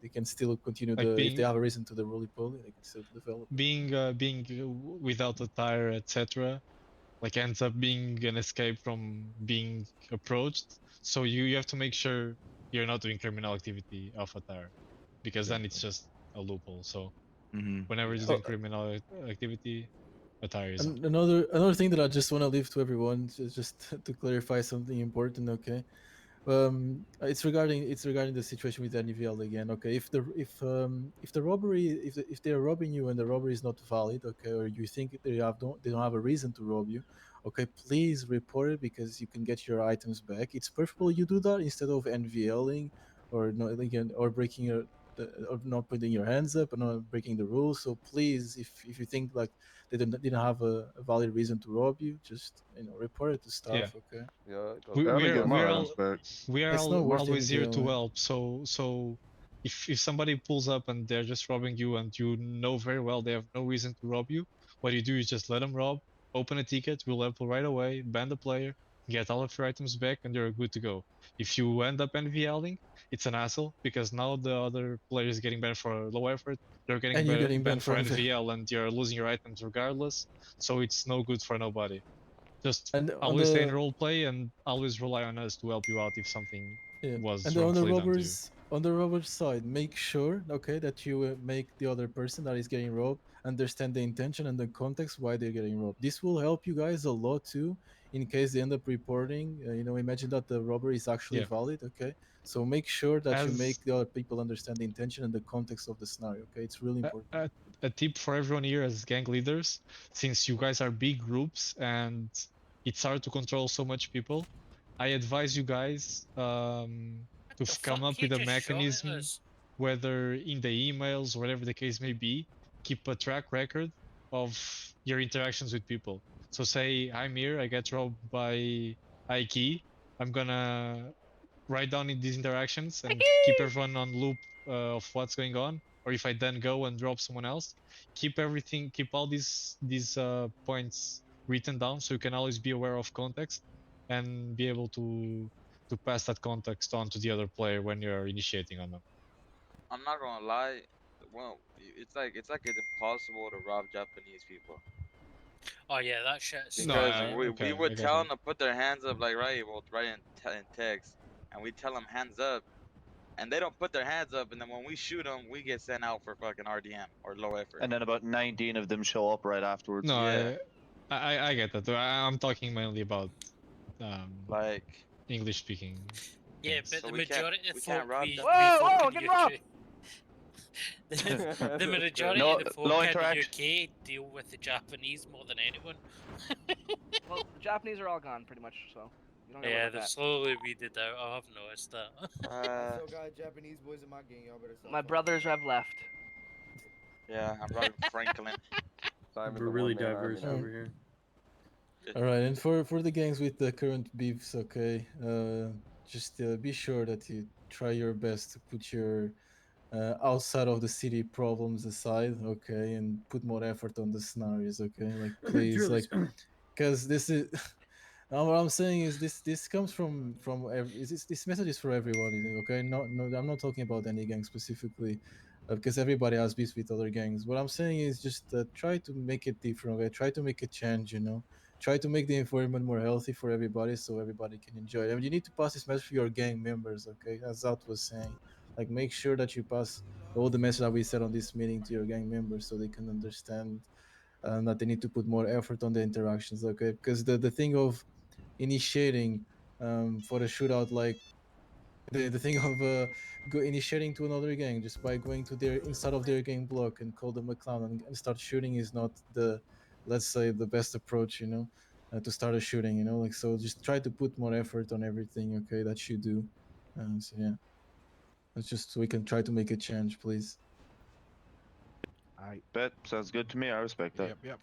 they can still continue Like if they being- have a reason to the roly-poly, they can still develop. Being without attire, etc., like ends up being an escape from being approached. So you have to make sure you're not doing criminal activity off attire, because then it's just a loophole. So whenever you're doing criminal activity, attire is on. Another thing that I just want to leave to everyone, just to clarify something important. Okay, it's regarding the situation with NVL again. Okay, if the robbery, if they are robbing you and the robbery is not valid, okay, or you think they don't have a reason to rob you, okay, please report it because you can get your items back. It's preferable you do that instead of NVLing or not again or breaking your or not putting your hands up and not breaking the rules. So please, if you think like they didn't have a valid reason to rob you, just report it to staff. Yeah. Okay. Yeah. We are It's not worth always here to NVL. help. So if somebody pulls up and they're just robbing you and you know very well they have no reason to rob you, what you do is just let them rob, open a ticket, we'll help right away, ban the player, get all of your items back, and you're good to go. If you end up NVLing, it's an hassle because now the other player is getting banned for low effort, you're getting, And you're getting banned for banned for NVL, and you're losing your items regardless. So it's no good for nobody. Just And on always stay in the- role play and always rely on us to help you out if something was And on the wrongfully done to you. robbers side, make sure that you make the other person that is getting robbed understand the intention and the context why they're getting robbed. This will help you guys a lot too in case they end up reporting. Imagine that the robbery is actually Yeah. valid. Okay, so make sure that you As- make the other people understand the intention and the context of the scenario. Okay, it's really important. a tip for everyone here as gang leaders, since you guys are big groups and it's hard to control so much people, I advise you guys to come up with a mechanism, whether in the emails, whatever the case may be, keep a track record of your interactions with people. So say I'm here, I get robbed by Ike, I'm gonna write down in these interactions and keep everyone on loop of what's going on. Or if I then go and drop someone else, keep everything, keep all these points written down so you can always be aware of context and be able to pass that context on to the other player when you're initiating on them. I'm not gonna lie. Well, it's like it's impossible to rob Japanese people. Oh yeah, that shit's Because we okay, I would get tell that. them to put their hands up, like we'll write in text, and we tell them hands up, and they don't put their hands up, and then when we shoot them, we get sent out for fucking RDM or low effort. And then about 19 of them show up right afterwards. No, Yeah. I get that. I'm talking mainly about like English speaking. Yeah, things. but So the we can't- majority of we can't folk rob we them. Whoa, folk whoa, in get the robbed! the majority No- of the folk no in the interaction. UK deal with the Japanese more than anyone. Well, the Japanese are all gone pretty much, so you don't gotta worry Yeah, about they're that. slowly weeded out. I have noticed that. I still got Japanese boys in my gang. Y'all better stop. My brothers have left. Yeah, I'm robbing Franklin. Simon, We're the really one-man army diverse now. over here. All right, and for the gangs with the current beefs, okay, just be sure that you try your best to put your outside of the city problems aside, okay, and put more effort on the scenarios, okay, like please, like, because this is. Now what I'm saying is this comes from this message is for everybody, okay? No, I'm not talking about any gang specifically, because everybody has beefs with other gangs. What I'm saying is just try to make it different, okay? Try to make a change, you know. Try to make the environment more healthy for everybody, so everybody can enjoy it. I mean, you need to pass this message to your gang members, okay? As Zat was saying, like make sure that you pass all the message that we said on this meeting to your gang members, so they can understand that they need to put more effort on the interactions, okay? Because the thing of initiating for a shootout, like the thing of initiating to another gang just by going to their inside of their gang block and call them a clown and start shooting is not the, let's say, the best approach, you know, to start a shooting, you know, like, so just try to put more effort on everything, okay, that you do. So yeah, it's just so we can try to make a change, please. I bet sounds good to me. I respect that. Yep.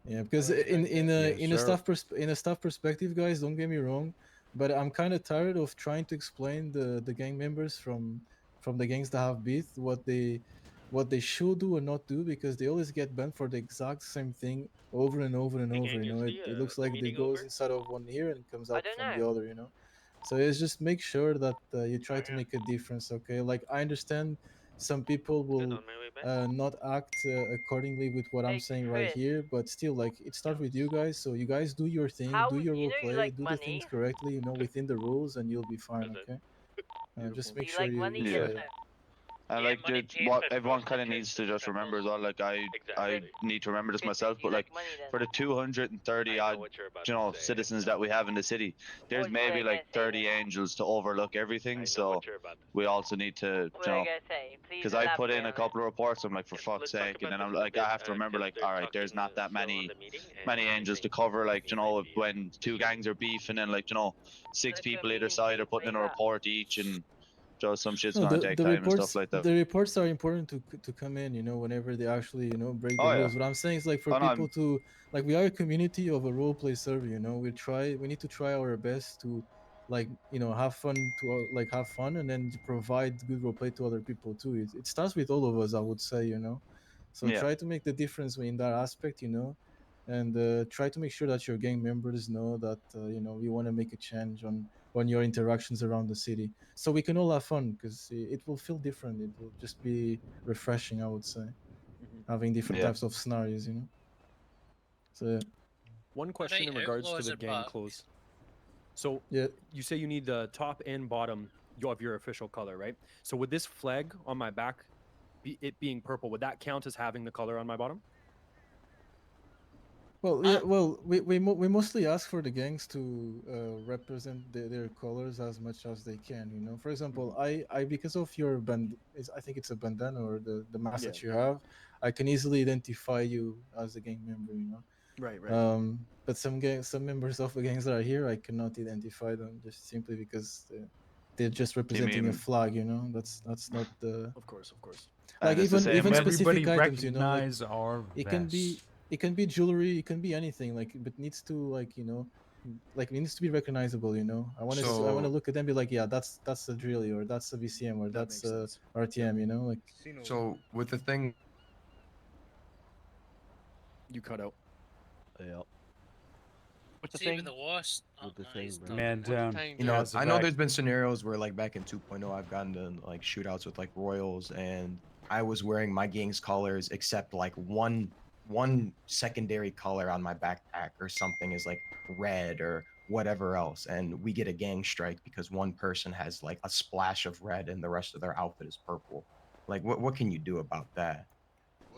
Yeah, because in a staff perspective, guys, don't get me wrong, but I'm kind of tired of trying to explain the gang members from the gangs that have beef what they should do or not do, because they always get banned for the exact same thing over and over and over. You know, it looks like they goes inside of one ear and comes out from the other. You know, so it's just make sure that you try to make a difference. Okay, like I understand some people will not act accordingly with what I'm saying right here, but still, like, it starts with you guys, so you guys do your thing, do your role play, do the things correctly, you know, within the rules, and you'll be fine. Okay, just make sure you try that. And like what everyone kind of needs to just remember as well, like I need to remember this myself, but like for the 230 odd, you know, citizens that we have in the city, there's maybe like 30 angels to overlook everything, so we also need to, you know, because I put in a couple of reports, I'm like, for fuck's sake, and then I'm like, I have to remember, like, all right, there's not that many angels to cover, like, you know, when two gangs are beefing and, like, you know, 6 people either side are putting in a report each, and some shit's No, gonna take time and stuff like that. The reports are important to come in, you know, whenever they actually, you know, break the Oh, yeah. rules. What I'm saying is, like, for Oh, no, people to, like, we are a community of a role play server, you know, we need to try our best to, like, you know, have fun, and then provide good role play to other people too. It starts with all of us, I would say, you know. So Yeah. try to make the difference in that aspect, you know, and try to make sure that your gang members know that, you know, we want to make a change on your interactions around the city, so we can all have fun, because it will feel different. It will just be refreshing, I would say, having different Yeah. types of scenarios, you know. So yeah. One question in regards to the gang clothes. So yeah, you say you need the top and bottom of your official color, right? So would this flag on my back, it being purple, would that count as having the color on my bottom? Well, yeah, well, we mostly ask for the gangs to represent their colors as much as they can. You know, for example, I because of your I think it's a bandana or the mask that you have, I can easily identify you as a gang member. You know. Right, But some members of the gangs that are here, I cannot identify them just simply because they're just representing a mean- flag. You know, that's not the. Of course, of course. Like And it's the even same with- specific Everybody items, you know, like recognize our it can be jewelry, it can be anything, like, but needs to, like, you know, like it needs to be recognizable. You know, I want to I want to So- look at them and be like, yeah, that's a drilly, or that's a VCM, or that's a RTM. You know, like. So with the thing, You cut out. Yeah. What's the See, thing? with the lost. With the oh, thing, he's bro. done. Man down. you know, has the I know back. there's been scenarios where like back in 2.0, I've gotten to like shootouts with like Royals, and I was wearing my gang's colors except like one secondary color on my backpack or something is like red or whatever else, and we get a gang strike because one person has like a splash of red and the rest of their outfit is purple. Like, what can you do about that?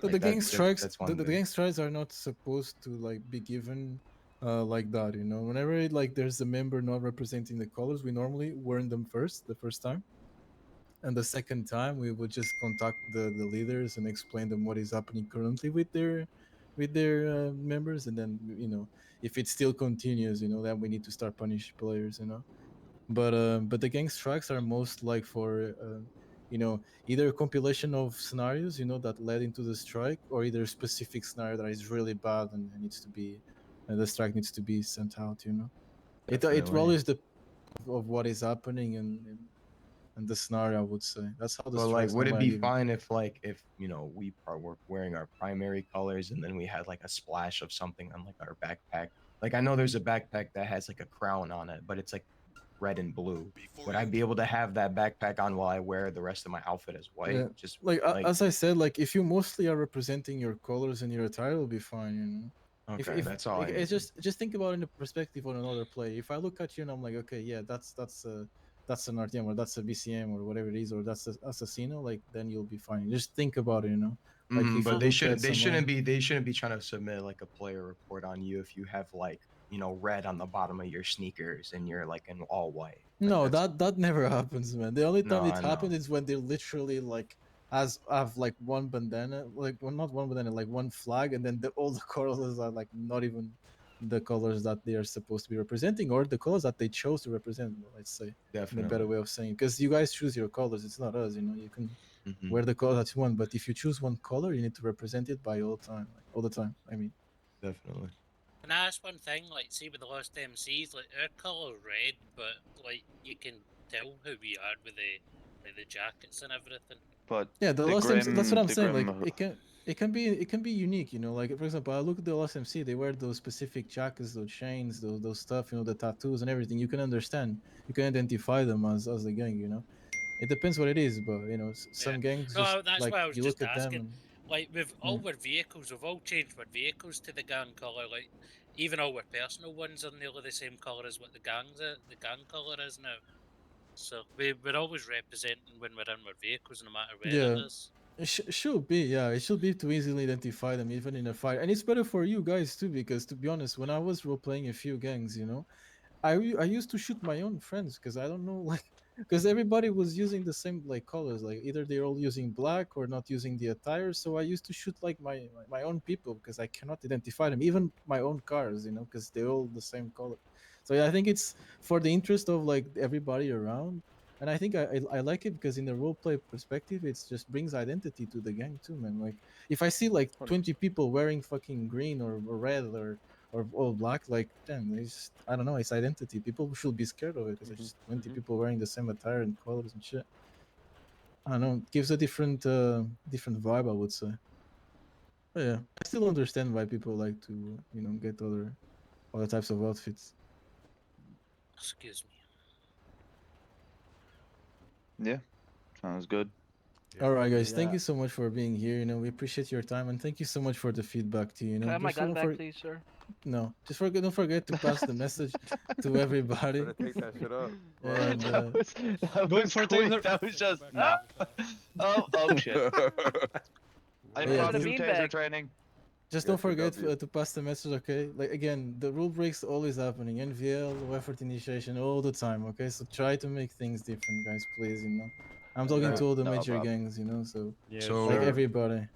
So Like, the that- gang strikes, that's the one thing. gang strikes are not supposed to like be given like that, you know. Whenever like there's a member not representing the colors, we normally warn them the first time, and the second time we would just contact the leaders and explain them what is happening currently with their members, and then, you know, if it still continues, you know, then we need to start punish players, you know. But the gang strikes are most like for you know, either a compilation of scenarios, you know, that led into the strike, or either a specific scenario that is really bad and needs to be the strike needs to be sent out, you know. It Definitely. always the of what is happening and the scenario, I would say. That's how the But like, strikes would it normally be are given. fine if you know were wearing our primary colors and then we had like a splash of something on like our backpack? Like, I know there's a backpack that has like a crown on it, but it's like red and blue. Would I be able to have that backpack on while I wear the rest of my outfit as white? Yeah. Just Like, as I said, like if you mostly are representing your colors and your attire, it'll be fine, you know. Okay, that's all I It's just think about it in the perspective of another player. If I look at you and I'm like, okay, yeah, that's an RTM, or that's a VCM, or whatever it is, or that's a Assassino, like, then you'll be fine. Just think about it, you know. Like, if you but look they at shouldn't someone- they shouldn't be trying to submit like a player report on you if you have like, you know, red on the bottom of your sneakers and you're like in all white. No, that never happens, man. The only time No, it I know. happens is when they're literally like have like one bandana, like, well, not one bandana, like one flag, and then all the colors are like not even the colors that they are supposed to be representing, or the colors that they chose to represent. Let's say, in a Definitely. better way of saying, because you guys choose your colors. It's not us, you know. You can Mhm. wear the color that you want, but if you choose one color, you need to represent it by all time, like, all the time. I mean, Definitely. Can I ask one thing? Like, see with the Lost MCs, like our colour's red, but like you can tell who we are with the jackets and everything. But yeah, the Lost Grim, MC, that's what I'm the saying. Grim, Like, it can be unique, you know. Like, for example, I look at the Lost MC, they wear those specific jackets, those chains, those stuff, you know, the tattoos and everything. You can understand, you can identify them as the gang, you know. It depends what it is, but, you know, some gangs No, just that's like why I was you just look at them asking. and Like with all our vehicles, we've all changed our vehicles to the gang colour. Like even all our personal ones are nearly the same colour as what the gang colour is now. So we're always representing when we're in our vehicles, no matter where it yeah. is. It should be, yeah. It should be to easily identify them, even in a fight. And it's better for you guys too, because to be honest, when I was role playing a few gangs, you know, I used to shoot my own friends because I don't know, like, because everybody was using the same like colors, like either they're all using black or not using the attire. So I used to shoot like my own people because I cannot identify them, even my own cars, you know, because they're all the same color. So yeah, I think it's for the interest of like everybody around. And I think I like it because in the roleplay perspective, it just brings identity to the gang too, man. Like if I see like 20 people wearing fucking green or red or all black, like, damn, it's, I don't know, it's identity. People should be scared of it because there's just 20 people wearing the same attire and colors and shit. I don't know, it gives a different different vibe, I would say. But yeah, I still understand why people like to, you know, get other types of outfits. Excuse me. Yeah, sounds good. All right, guys. Thank you so much for being here. You know, we appreciate your time, and thank you so much for the feedback too. You know, Can I have my Just gun don't back, please, sir? No, just don't forget to pass the message to everybody. Better take that shit up. And, that was quick. That was just nah. Oh shit. I Yeah, found dude. new taser training. Just Yes, don't forget CW. to pass the message, okay? Like again, the rule breaks always happening. NVL, low effort initiation, all the time, okay? So try to make things different, guys, please. You know, I'm talking Yeah. to all the No major problem. gangs, you know. So So like everybody.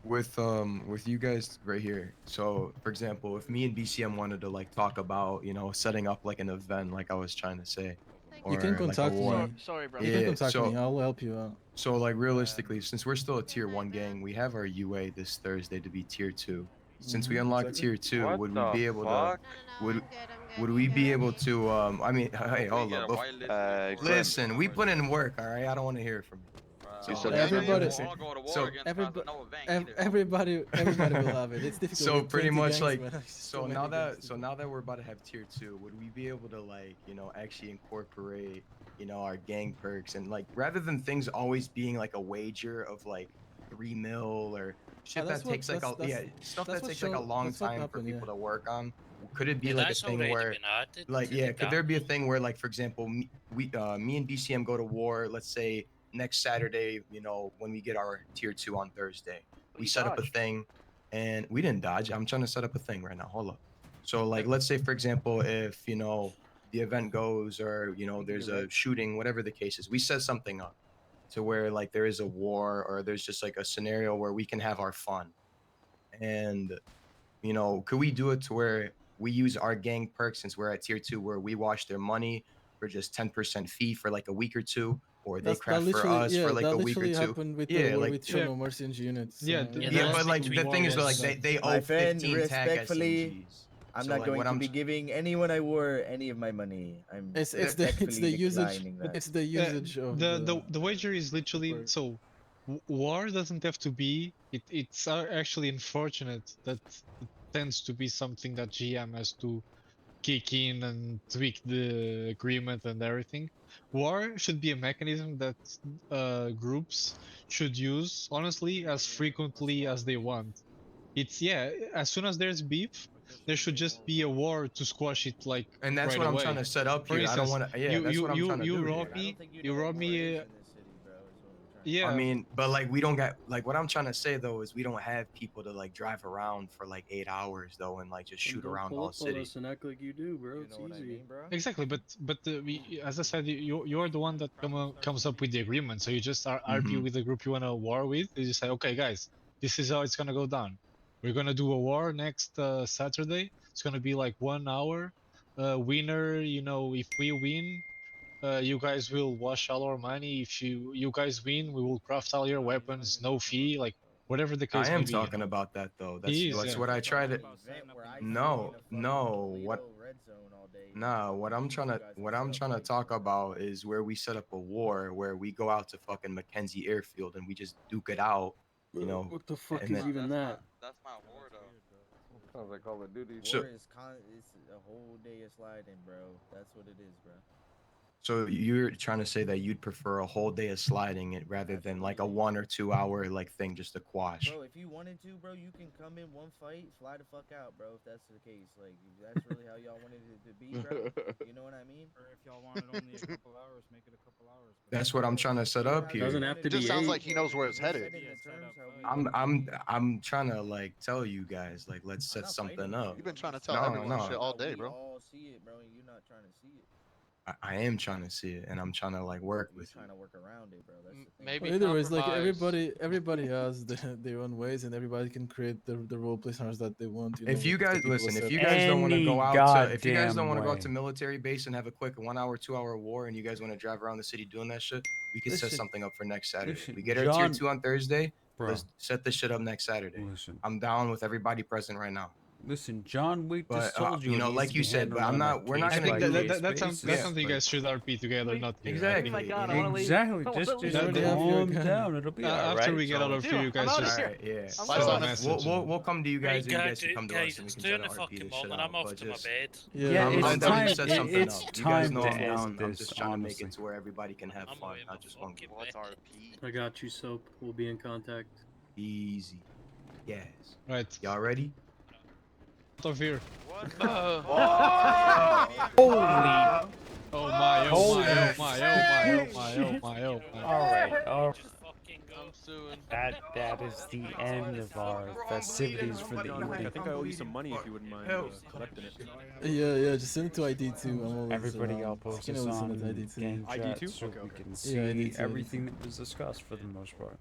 with you guys right here. So for example, if me and BCM wanted to like talk about, you know, setting up like an event, like I was trying to say, or You can like a contact war. me. Sorry, bro. You can Yeah, contact so me. I'll help you out. so like realistically, since we're still a tier 1 gang, we have our UA this Thursday to be tier 2. Since we Mhm, unlock exactly. tier 2, What would we the be able to fuck? would we be able to I mean, hey, hold get up. a whitelist before Listen, we put in work, all right? I don't want to hear from you. You So, said Everybody, listen, go to war so against Pasadena Bank either. everybody will have it. It's difficult. so with pretty 20 much gangs, like man. There's so many now gangs that to so do. now that we're about to have tier 2, would we be able to like, you know, actually incorporate, you know, our gang perks, and like rather than things always being like a wager of like 3 mil or shit that's that what- takes like a that's- stuff that's that what takes like a show- long that's what time for happened, people yeah. to work on? Could it be Yeah, like a that's thing already where been added like to yeah, the could there be a gang. thing where like for example me and BCM go to war, let's say next Saturday, you know, when we get our tier 2 on Thursday. We you set up a dodged. thing and we didn't dodge. I'm trying to set up a thing right now. Hold up. So like let's say for example if, you know, the event goes or, you know, there's a shooting, whatever the case is, we set something up to where like there is a war or there's just like a scenario where we can have our fun. And you know, could we do it to where we use our gang perks since we're at tier 2 where we wash their money for just 10% fee for like a week or two, or they That craft for literally, us for like that a week or literally two? happened with Yeah, the war like with Show No Mercy and units. Yeah, yeah, but like the thing is though, like they My owe friend, 15 tag respectfully, SMGs. I'm So, not like, going what to I'm be giving anyone I wore any of my money. I'm It's the respectfully usage. declining that. It's the usage of the wager is literally so war doesn't have to be it's actually unfortunate that it tends to be something that GM has to kick in and tweak the agreement and everything. War should be a mechanism that groups should use honestly as frequently as they want. It's yeah, as soon as there's beef, there should just be a war to squash it like And that's right what I'm away. trying to set up For here. I don't instance, want to. Yeah, that's what I'm trying to do. rob here. me. You rob me. Yeah. I mean, but like we don't get like what I'm trying to say though is we don't have people to like drive around for like 8 hours though and like just shoot Don't around pull all up on city. us and act like you do, bro. It's easy. Exactly, but as I said, you're the one that comes up with the agreement. So you just argue with the group you want to war with. You just say, okay, guys, this is how it's gonna go down. We're gonna do a war next Saturday. It's gonna be like 1 hour. Winner, you know, if we win, you guys will wash all our money. If you guys win, we will craft all your weapons, no fee, like whatever the case I may am be. talking about that though. He is, That's yeah. what I try to. No, what? Nah, what I'm trying to talk about is where we set up a war where we go out to fucking Mackenzie Airfield and we just duke it out. You know. What the fuck and is then- even that? That's not war though. Sounds like Call of Duty. So- War is it's a whole day of sliding, bro. That's what it is, bro. So you're trying to say that you'd prefer a whole day of sliding it rather than like a 1 or 2 hour like thing just to quash. Bro, if you wanted to, bro, you can come in one fight, fly the fuck out, bro. If that's the case, like if that's really how y'all wanted it to be, bro. You know what I mean? Or if y'all wanted only a couple hours, make it a couple hours. That's what I'm trying to set up here. Doesn't have to Just be sounds 8. like he knows where it's headed. I'm trying to like tell you guys like let's set something up. You've been trying to tell No, everyone no. shit all day, We bro. all see it, bro, and you're not trying to see it. I am trying to see it and I'm trying to like work with you. Trying to work around it, bro. That's the thing. Maybe Either ways, like compromise. everybody has their own ways, and everybody can create the role play scenarios that they want. If you with the guys people listen, set if you up. guys don't want to go Any out to, if you guys don't goddamn want to go out way. to military base and have a quick 1 hour, 2 hour war, and you guys want to drive around the city doing that shit, we could set Listen- something up for next Saturday. listen, We get our tier John- 2 on Thursday. Bro. Let's set this shit up next Saturday. Listen. I'm down with everybody present right now. Listen, John Wick just But told you. you it know, needs like to you be said, but handled I'm on a not. We're not I gonna think do that's this. something Yeah, something you guys should RP together, not here. Exactly. I my think God, I wanna leave. Exactly. I Just wanna leave. calm down. It'll be after alright. we get out of here, you guys I'm just outta Alright, yeah. I'm So going. message. we'll come to you guys and you Right, guys can come to guys, us and we it's can doing try the to RP fucking this mom shit and out. I'm off But to my just bed. Yeah, I'm it's down to time. set something It's up. You guys time know to I'm down. end I'm this. just trying to make Honestly. it to where everybody can have I'm fun, away not just one fucking group. What's RP? I got you, Soap. We'll be in contact. Easy. Yes. Right. Y'all ready? Out of here. Holy. Oh my, oh my, oh my, oh my, oh my, oh my, oh my. All right. All right. Just fucking go. soon. That is the end of our festivities for the John, I evening. think I owe you some money if you wouldn't mind collecting it. Yeah, just send it to ID too. I'm always Everybody, around. I'll You post can this always send on it to ID too. gang ID chat too? so Okay, we okay. can Yeah, see ID too, everything that was discussed for the most part.